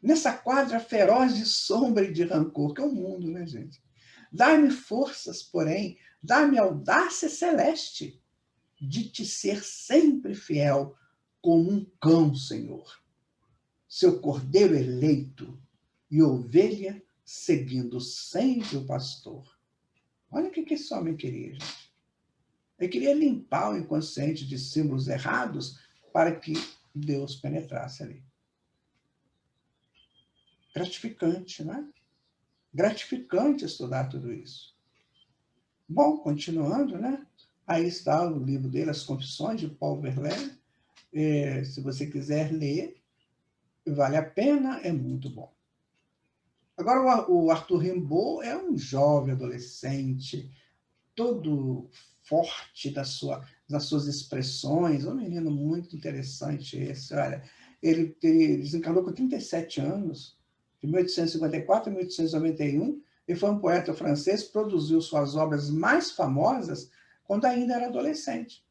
nessa quadra feroz de sombra e de rancor", que é o mundo, né, gente? "Dai-me forças, porém, dai-me audácia celeste, de te ser sempre fiel, como um cão, Senhor, seu cordeiro eleito e ovelha seguindo sempre o pastor." Olha o que esse homem queria, gente. Ele queria limpar o inconsciente de símbolos errados para que Deus penetrasse ali. Gratificante, né? Gratificante estudar tudo isso. Bom, continuando, né? Aí está o livro dele, As Confissões, de Paul Verlaine. Se você quiser ler, vale a pena, é muito bom. Agora, o Arthur Rimbaud é um jovem adolescente, todo forte das suas expressões, um menino muito interessante esse. Olha, ele desencarnou com 37 anos, de 1854 a 1891, e foi um poeta francês que produziu suas obras mais famosas quando ainda era adolescente,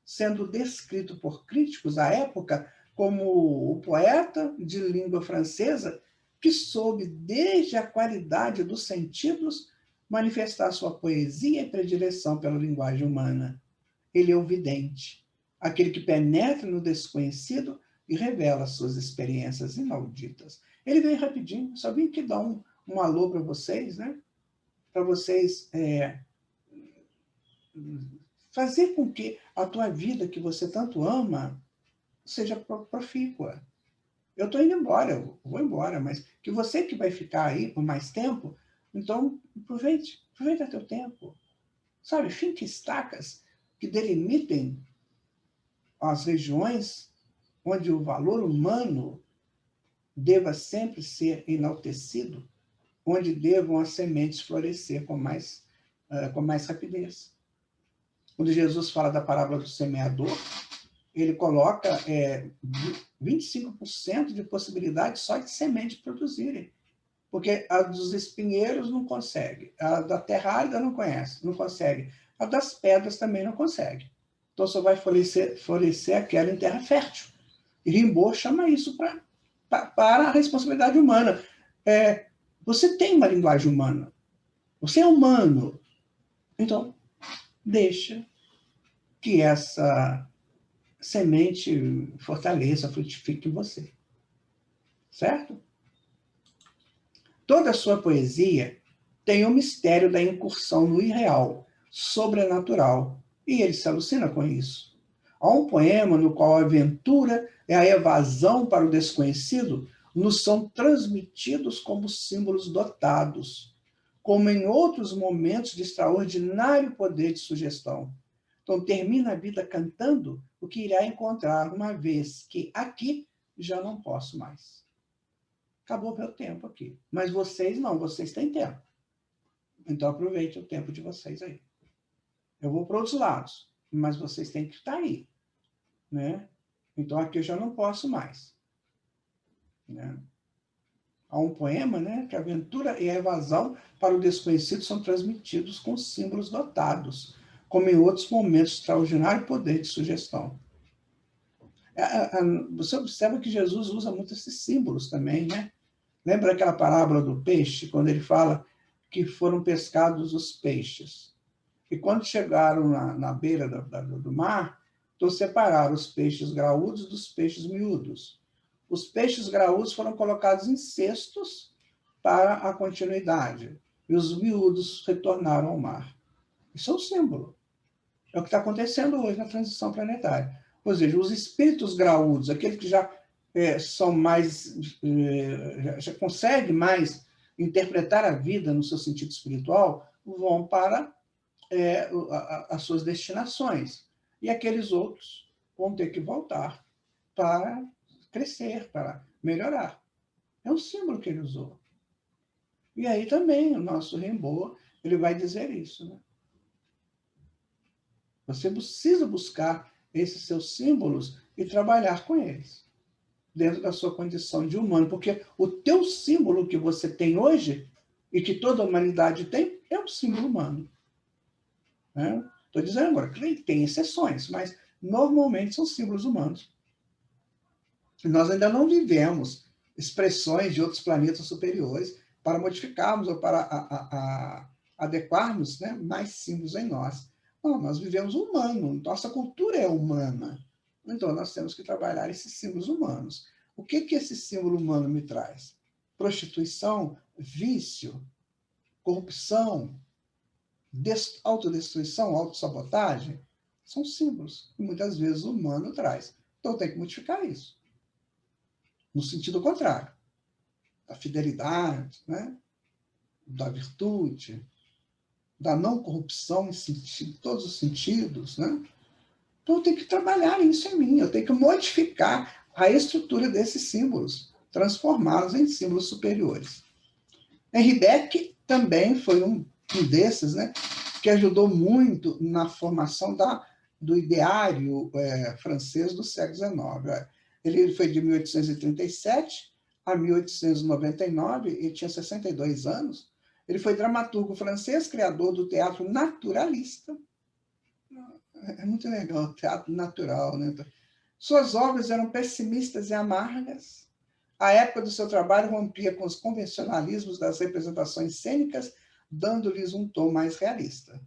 sendo descrito por críticos à época como o poeta de língua francesa que soube, desde a qualidade dos sentidos, manifestar sua poesia e predileção pela linguagem humana. Ele é o vidente, aquele que penetra no desconhecido e revela suas experiências inauditas. Ele veio rapidinho, só vim aqui dar um alô para vocês, né? Para vocês fazer com que a tua vida, que você tanto ama, seja profícua. Eu estou indo embora, eu vou embora, mas que você que vai ficar aí por mais tempo, então aproveita teu tempo. Sabe, finque estacas, que delimitem as regiões onde o valor humano deva sempre ser enaltecido, onde devam as sementes florescer com mais rapidez. Quando Jesus fala da parábola do semeador, ele coloca 25% de possibilidade só de sementes produzirem. Porque a dos espinheiros não consegue, a da terra árida não consegue, a das pedras também não consegue. Então só vai florescer aquela em terra fértil. E Rimbaud chama isso para a responsabilidade humana. Você tem uma linguagem humana, você é humano, então deixa que essa semente fortaleça, frutifique em você. Certo? Toda a sua poesia tem o mistério da incursão no irreal, sobrenatural, e ele se alucina com isso. Há um poema no qual a aventura e a evasão para o desconhecido nos são transmitidos como símbolos dotados, como em outros momentos de extraordinário poder de sugestão. Então, termina a vida cantando o que irá encontrar, uma vez que aqui já não posso mais. Acabou meu tempo aqui. Mas vocês não, vocês têm tempo. Então, aproveite o tempo de vocês aí. Eu vou para outros lados, mas vocês têm que estar aí. Né? Então, aqui eu já não posso mais. Né? Há um poema, né, que a aventura e a evasão para o desconhecido são transmitidos com símbolos dotados, como em outros momentos de extraordinário poder de sugestão. Você observa que Jesus usa muito esses símbolos também, né? Lembra aquela parábola do peixe, quando ele fala que foram pescados os peixes? E quando chegaram na beira do mar, então separaram os peixes graúdos dos peixes miúdos. Os peixes graúdos foram colocados em cestos para a continuidade, e os miúdos retornaram ao mar. Isso é um símbolo. É o que está acontecendo hoje na transição planetária. Ou seja, os espíritos graúdos, aqueles que já são mais, já conseguem mais interpretar a vida no seu sentido espiritual, vão para as suas destinações. E aqueles outros vão ter que voltar para crescer, para melhorar. É um símbolo que ele usou. E aí também o nosso Rimbaud, ele vai dizer isso, né? Você precisa buscar esses seus símbolos e trabalhar com eles, dentro da sua condição de humano, porque o teu símbolo que você tem hoje, e que toda a humanidade tem, é um símbolo humano. Estou dizendo agora que tem exceções, mas normalmente são símbolos humanos. E nós ainda não vivemos expressões de outros planetas superiores para modificarmos ou para adequarmos, né, mais símbolos em nós. Não, nós vivemos humano, nossa cultura é humana. Então, nós temos que trabalhar esses símbolos humanos. O que esse símbolo humano me traz? Prostituição, vício, corrupção, autodestruição, autossabotagem, são símbolos que muitas vezes o humano traz. Então, tem que modificar isso. No sentido contrário, da fidelidade, né? Da virtude, da não corrupção em todos os sentidos, né? Então, eu tenho que trabalhar isso em mim, eu tenho que modificar a estrutura desses símbolos, transformá-los em símbolos superiores. Henri Beck também foi um desses, né, que ajudou muito na formação do ideário francês do século XIX. Ele foi de 1837 a 1899 e tinha 62 anos. Ele foi dramaturgo francês, criador do teatro naturalista. É muito legal, o teatro natural, né? Suas obras eram pessimistas e amargas. A época do seu trabalho rompia com os convencionalismos das representações cênicas, dando-lhes um tom mais realista.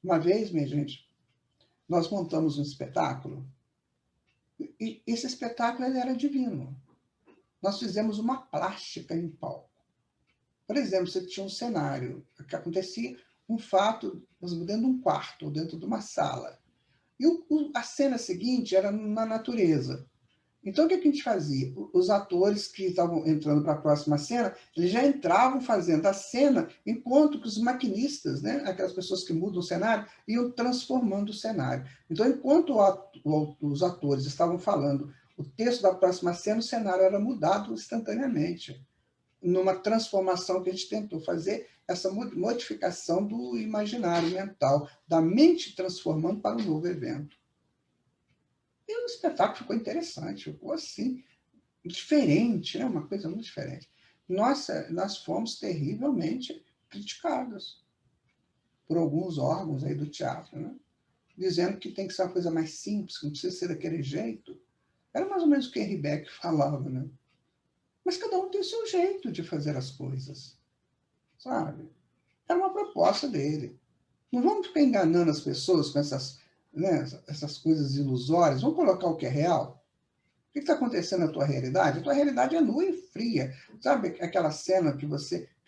Uma vez, minha gente, nós montamos um espetáculo, e esse espetáculo ele era divino. Nós fizemos uma plástica em palco. Por exemplo, você tinha um cenário que acontecia um fato dentro de um quarto, ou dentro de uma sala. E a cena seguinte era na natureza. Então, o que a gente fazia? Os atores que estavam entrando para a próxima cena, eles já entravam fazendo a cena, enquanto que os maquinistas, né, aquelas pessoas que mudam o cenário, iam transformando o cenário. Então, enquanto os atores estavam falando o texto da próxima cena, o cenário era mudado instantaneamente, numa transformação que a gente tentou fazer, essa modificação do imaginário mental, da mente transformando para um novo evento. E o espetáculo ficou interessante, ficou assim, diferente, né? Uma coisa muito diferente. Nós fomos terrivelmente criticados por alguns órgãos aí do teatro, né? Dizendo que tem que ser uma coisa mais simples, que não precisa ser daquele jeito. Era mais ou menos o que Henri Beck falava, né? Mas cada um tem o seu jeito de fazer as coisas, sabe? Era uma proposta dele. Não vamos ficar enganando as pessoas com essas, né, essas coisas ilusórias. Vamos colocar o que é real. O que está acontecendo na tua realidade? A tua realidade é nua e fria. Sabe aquela cena que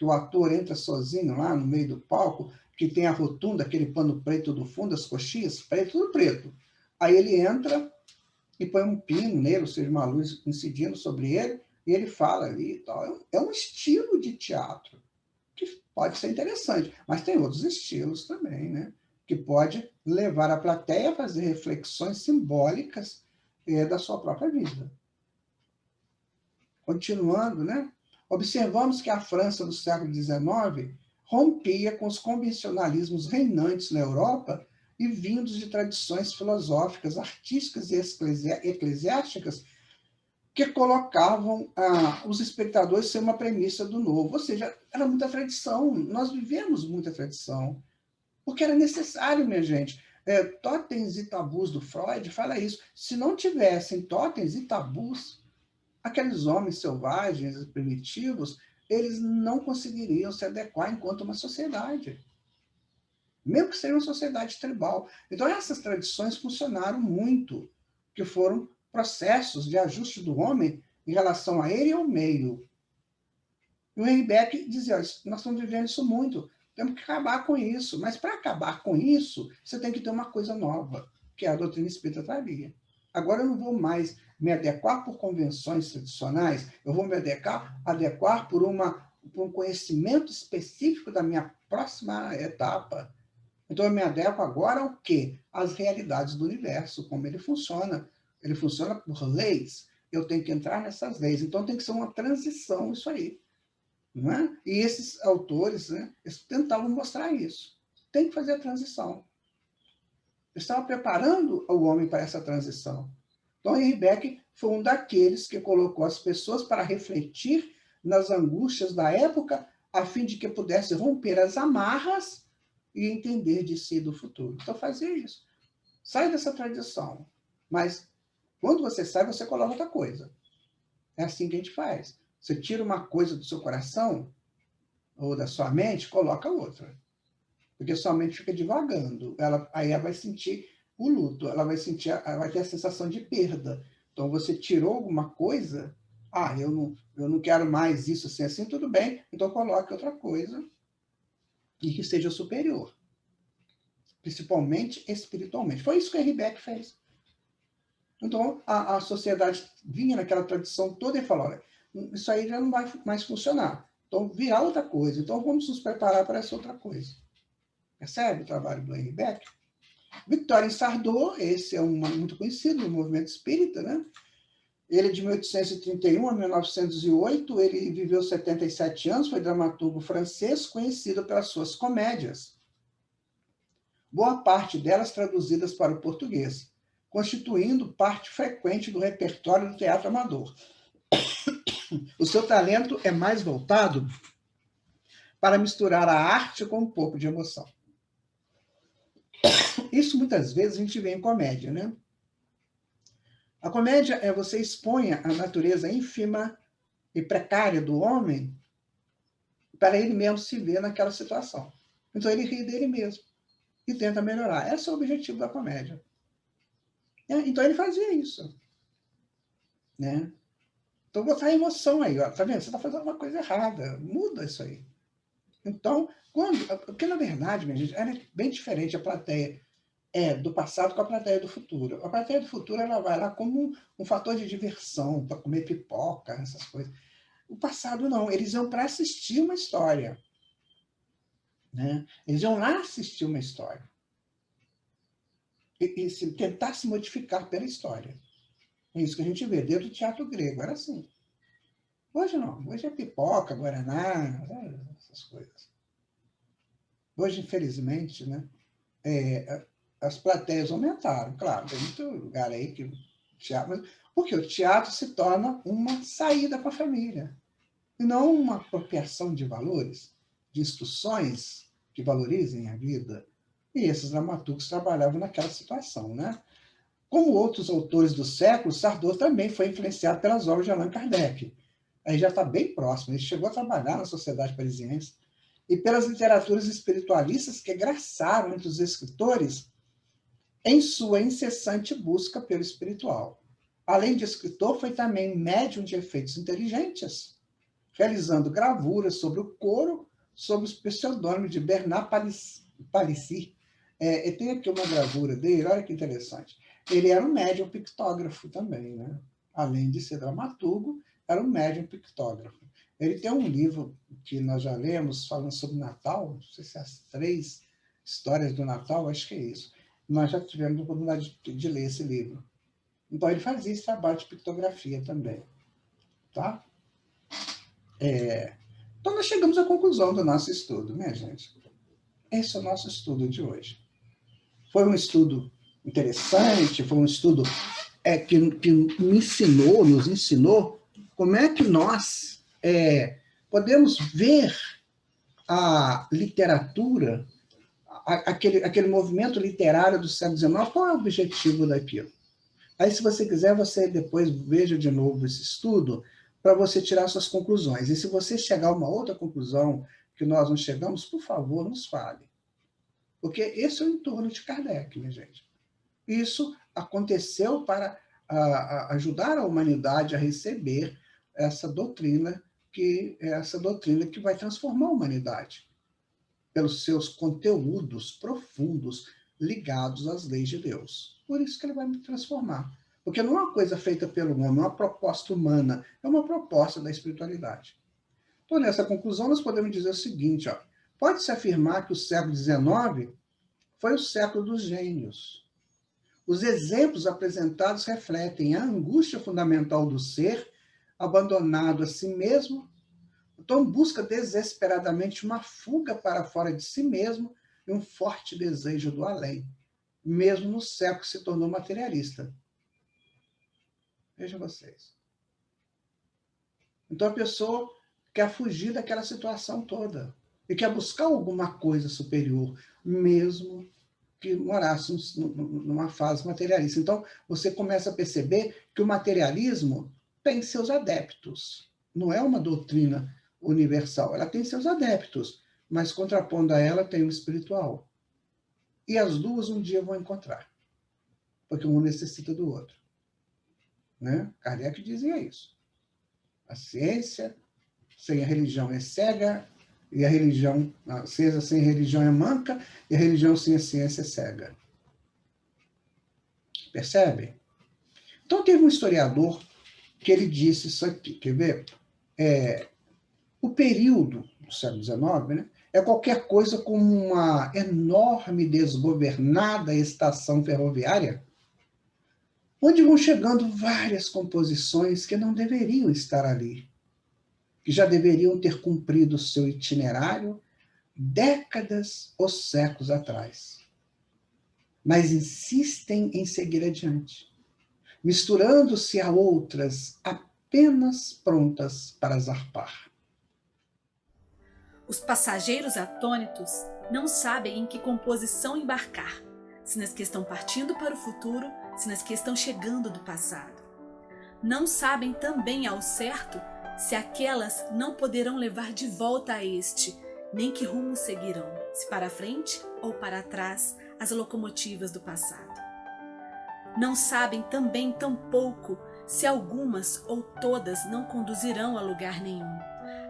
o ator entra sozinho lá no meio do palco, que tem a rotunda, aquele pano preto do fundo, as coxias, preto, tudo preto. Aí ele entra e põe um pino nele, ou seja, uma luz incidindo sobre ele, e ele fala ali e tal. É um estilo de teatro que pode ser interessante, mas tem outros estilos também, né? Que pode levar a plateia a fazer reflexões simbólicas da sua própria vida. Continuando, né? Observamos que a França do século XIX rompia com os convencionalismos reinantes na Europa e vindos de tradições filosóficas, artísticas e eclesiásticas que colocavam os espectadores sem uma premissa do novo. Ou seja, era muita tradição, nós vivemos muita tradição, porque era necessário, minha gente. Totens e tabus do Freud fala isso. Se não tivessem totens e tabus, aqueles homens selvagens e primitivos, eles não conseguiriam se adequar enquanto uma sociedade, mesmo que seja uma sociedade tribal. Então, essas tradições funcionaram muito, que foram processos de ajuste do homem em relação a ele e ao meio. E o Henri Beck dizia, nós estamos vivendo isso muito, temos que acabar com isso. Mas para acabar com isso, você tem que ter uma coisa nova, que a doutrina espírita traria. Agora eu não vou mais me adequar por convenções tradicionais, eu vou me adequar por um conhecimento específico da minha próxima etapa. Então eu me adequo agora ao quê? Às realidades do universo, como ele funciona. Ele funciona por leis. Eu tenho que entrar nessas leis. Então tem que ser uma transição isso aí. Não é? E esses autores, né, eles tentavam mostrar isso. Tem que fazer a transição. Eles estavam preparando o homem para essa transição. Então, Henri Beck foi um daqueles que colocou as pessoas para refletir nas angústias da época, a fim de que pudesse romper as amarras e entender de si do futuro. Então, fazia isso. Sai dessa tradição. Mas, quando você sai, você coloca outra coisa. É assim que a gente faz. Você tira uma coisa do seu coração ou da sua mente, coloca outra. Porque sua mente fica divagando. Aí ela vai sentir o luto, ela vai ter a sensação de perda. Então, você tirou alguma coisa, eu não quero mais isso assim, tudo bem, então coloque outra coisa e que seja superior. Principalmente espiritualmente. Foi isso que Henri Beck fez. Então, a sociedade vinha naquela tradição toda e falou, olha, isso aí já não vai mais funcionar. Então, virar outra coisa. Então, vamos nos preparar para essa outra coisa. Percebe o trabalho do Henri Beck? Victorien Sardou, esse é muito conhecido no movimento espírita, né? Ele, de 1831 a 1908, ele viveu 77 anos, foi dramaturgo francês, conhecido pelas suas comédias. Boa parte delas traduzidas para o português, constituindo parte frequente do repertório do teatro amador. O seu talento é mais voltado para misturar a arte com um pouco de emoção. Isso, muitas vezes, a gente vê em comédia, né? A comédia é você expõe a natureza ínfima e precária do homem para ele mesmo se ver naquela situação. Então, ele ri dele mesmo e tenta melhorar. Esse é o objetivo da comédia. Então, ele fazia isso. Né? Então, botar emoção aí. Ó. Tá vendo? Você está fazendo uma coisa errada. Muda isso aí. Então, porque, na verdade, minha gente, era bem diferente a plateia. do passado com a plateia do futuro. A plateia do futuro ela vai lá como um fator de diversão, para comer pipoca, essas coisas. O passado não, eles iam para assistir uma história. Né? Eles iam lá assistir uma história. E tentar se modificar pela história. É isso que a gente vê dentro do teatro grego, era assim. Hoje não, hoje é pipoca, guaraná, essas coisas. Hoje, infelizmente, né, as plateias aumentaram, claro, tem muito lugar aí que teatro, porque o teatro se torna uma saída para a família, e não uma apropriação de valores, de instruções que valorizem a vida. E esses dramaturgos trabalhavam naquela situação, né? Como outros autores do século, Sartor também foi influenciado pelas obras de Allan Kardec. Aí já está bem próximo, ele chegou a trabalhar na Sociedade Parisiense, e pelas literaturas espiritualistas que graçaram entre os escritores em sua incessante busca pelo espiritual. Além de escritor, foi também médium de efeitos inteligentes, realizando gravuras sobre o couro, sob o pseudônimo de Bernard Palissy. Tem aqui uma gravura dele, olha que interessante. Ele era um médium pictógrafo também, né? Além de ser dramaturgo, era um médium pictógrafo. Ele tem um livro que nós já lemos, falando sobre Natal, não sei se é as 3 histórias do Natal, acho que é isso. Nós já tivemos a oportunidade de ler esse livro. Então, ele fazia esse trabalho de pictografia também. Tá? Então, nós chegamos à conclusão do nosso estudo, né, gente? Esse é o nosso estudo de hoje. Foi um estudo interessante, foi um estudo que nos ensinou como é que nós podemos ver a literatura, aquele movimento literário do século XIX, qual é o objetivo daquilo? Aí, se você quiser, você depois veja de novo esse estudo para você tirar suas conclusões. E se você chegar a uma outra conclusão que nós não chegamos, por favor, nos fale. Porque esse é o entorno de Kardec, minha gente. Isso aconteceu para ajudar a humanidade a receber essa doutrina que vai transformar a humanidade pelos seus conteúdos profundos ligados às leis de Deus. Por isso que ele vai me transformar. Porque não é uma coisa feita pelo homem, é uma proposta humana, é uma proposta da espiritualidade. Então, nessa conclusão, nós podemos dizer o seguinte, pode-se afirmar que o século XIX foi o século dos gênios. Os exemplos apresentados refletem a angústia fundamental do ser, abandonado a si mesmo, então busca desesperadamente uma fuga para fora de si mesmo e um forte desejo do além, mesmo no século que se tornou materialista. Vejam vocês. Então a pessoa quer fugir daquela situação toda e quer buscar alguma coisa superior, mesmo que morasse numa fase materialista. Então, você começa a perceber que o materialismo tem seus adeptos. Não é uma doutrina universal, ela tem seus adeptos, mas contrapondo a ela tem o espiritual. E as duas um dia vão encontrar, porque um necessita do outro. Né? Kardec dizia isso. A ciência sem a religião é cega, e a ciência sem religião é manca, e a religião sem a ciência é cega. Percebem? Então, teve um historiador que ele disse isso aqui, quer ver? O período do século XIX, né, é qualquer coisa como uma enorme desgovernada estação ferroviária, onde vão chegando várias composições que não deveriam estar ali, que já deveriam ter cumprido seu itinerário décadas ou séculos atrás. Mas insistem em seguir adiante, misturando-se a outras apenas prontas para zarpar. Os passageiros atônitos não sabem em que composição embarcar, se nas que estão partindo para o futuro, se nas que estão chegando do passado. Não sabem também ao certo se aquelas não poderão levar de volta a este, nem que rumo seguirão, se para a frente ou para trás, as locomotivas do passado. Não sabem também tampouco se algumas ou todas não conduzirão a lugar nenhum.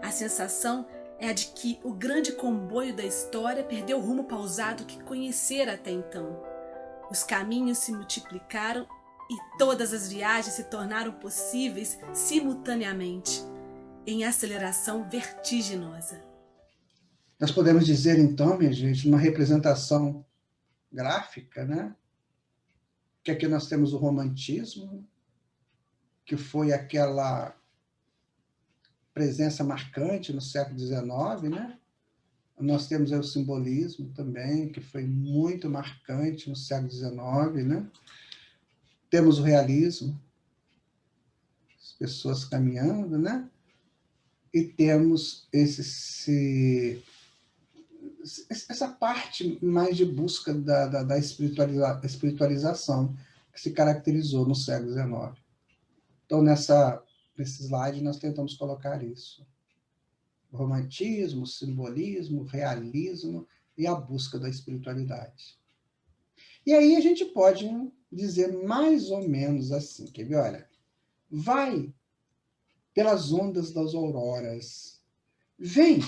A sensação é a de que o grande comboio da história perdeu o rumo pausado que conhecera até então. Os caminhos se multiplicaram e todas as viagens se tornaram possíveis simultaneamente, em aceleração vertiginosa. Nós podemos dizer, então, minha gente, uma representação gráfica, né? Que aqui nós temos o romantismo, que foi aquela presença marcante no século XIX, né? Nós temos o simbolismo também, que foi muito marcante no século XIX, né? Temos o realismo, as pessoas caminhando, né? E temos essa parte mais de busca da espiritualização que se caracterizou no século XIX. Então, nesse slide, nós tentamos colocar isso. O romantismo, o simbolismo, o realismo e a busca da espiritualidade. E aí a gente pode dizer mais ou menos assim, quer ver? Olha, vai pelas ondas das auroras, vem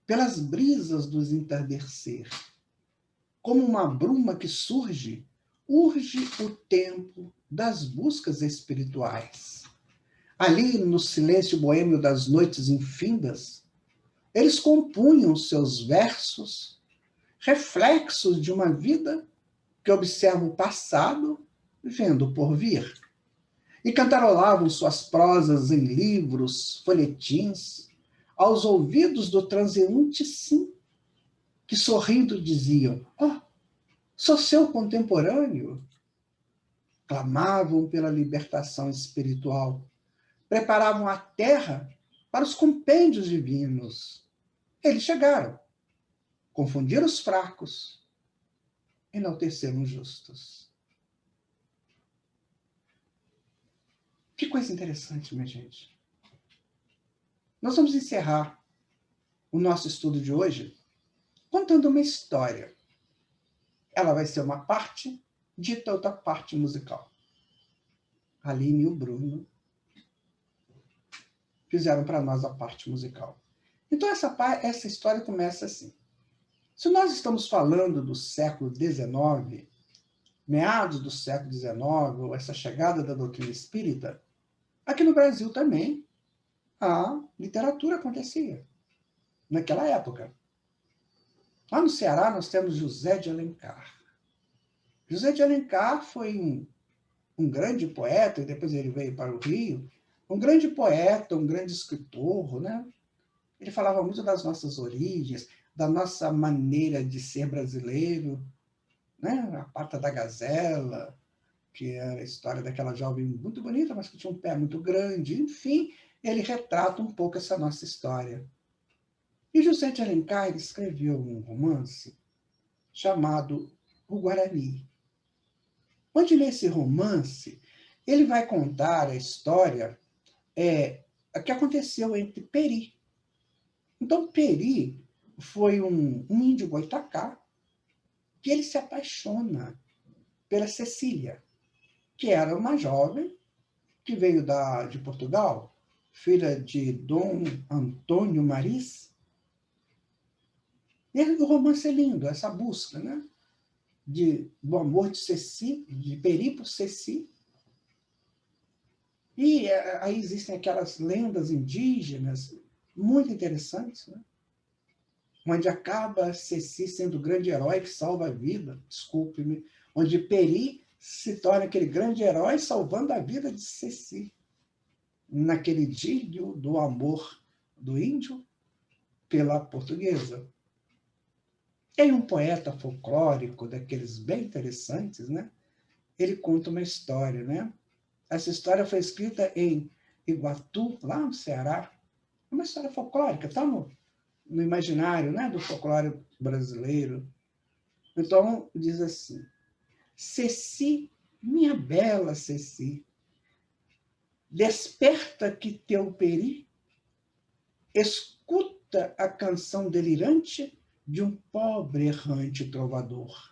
pelas brisas dos entardecer, como uma bruma que surge, urge o tempo das buscas espirituais. Ali, no silêncio boêmio das noites infindas, eles compunham seus versos, reflexos de uma vida que observa o passado, vendo o porvir. E cantarolavam suas prosas em livros, folhetins, aos ouvidos do transeunte, sim, que sorrindo diziam: "Oh, sou seu contemporâneo". Clamavam pela libertação espiritual, preparavam a terra para os compêndios divinos. Eles chegaram, confundiram os fracos, enalteceram os justos. Que coisa interessante, minha gente. Nós vamos encerrar o nosso estudo de hoje contando uma história. Ela vai ser uma parte dita, outra parte musical. A Aline e o Bruno fizeram para nós a parte musical. Então, essa história começa assim. Se nós estamos falando do século XIX, meados do século XIX, ou essa chegada da doutrina espírita, aqui no Brasil também a literatura acontecia, naquela época. Lá no Ceará nós temos José de Alencar. José de Alencar foi um grande poeta, e depois ele veio para o Rio, um grande poeta, um grande escritor, né? Ele falava muito das nossas origens, da nossa maneira de ser brasileiro, né? A Pata da Gazela, que era a história daquela jovem muito bonita, mas que tinha um pé muito grande. Enfim, ele retrata um pouco essa nossa história. E José de Alencar escreveu um romance chamado O Guarani, onde nesse romance ele vai contar a história que aconteceu entre Peri. Então, Peri foi um índio boitacá que ele se apaixona pela Cecília, que era uma jovem que veio de Portugal, filha de Dom Antônio Maris. E o romance é lindo, essa busca, né? Do amor de Ceci, de Peri por Ceci. E aí existem aquelas lendas indígenas muito interessantes, né? Onde acaba Ceci sendo o grande herói que salva a vida, desculpe-me, onde Peri se torna aquele grande herói salvando a vida de Ceci, naquele idílio do amor do índio pela portuguesa. E aí um poeta folclórico, daqueles bem interessantes, né? Ele conta uma história, né? Essa história foi escrita em Iguatu, lá no Ceará. É uma história folclórica, está no imaginário, né, do folclore brasileiro. Então, diz assim: Ceci, minha bela Ceci, desperta que teu Peri escuta a canção delirante de um pobre errante trovador.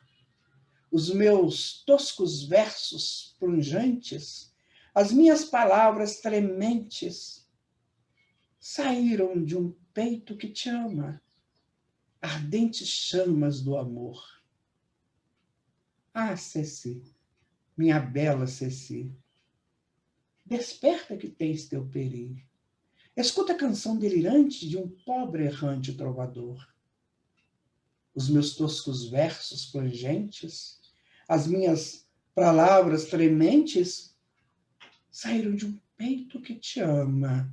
Os meus toscos versos pungentes, as minhas palavras trementes, saíram de um peito que te ama, ardentes chamas do amor. Ah, Ceci, minha bela Ceci, desperta que tens teu peri. Escuta a canção delirante de um pobre errante trovador. Os meus toscos versos plangentes, as minhas palavras trementes, saíram de um peito que te ama,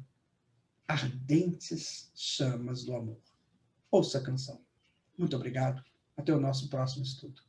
ardentes chamas do amor. Ouça a canção. Muito obrigado. Até o nosso próximo estudo.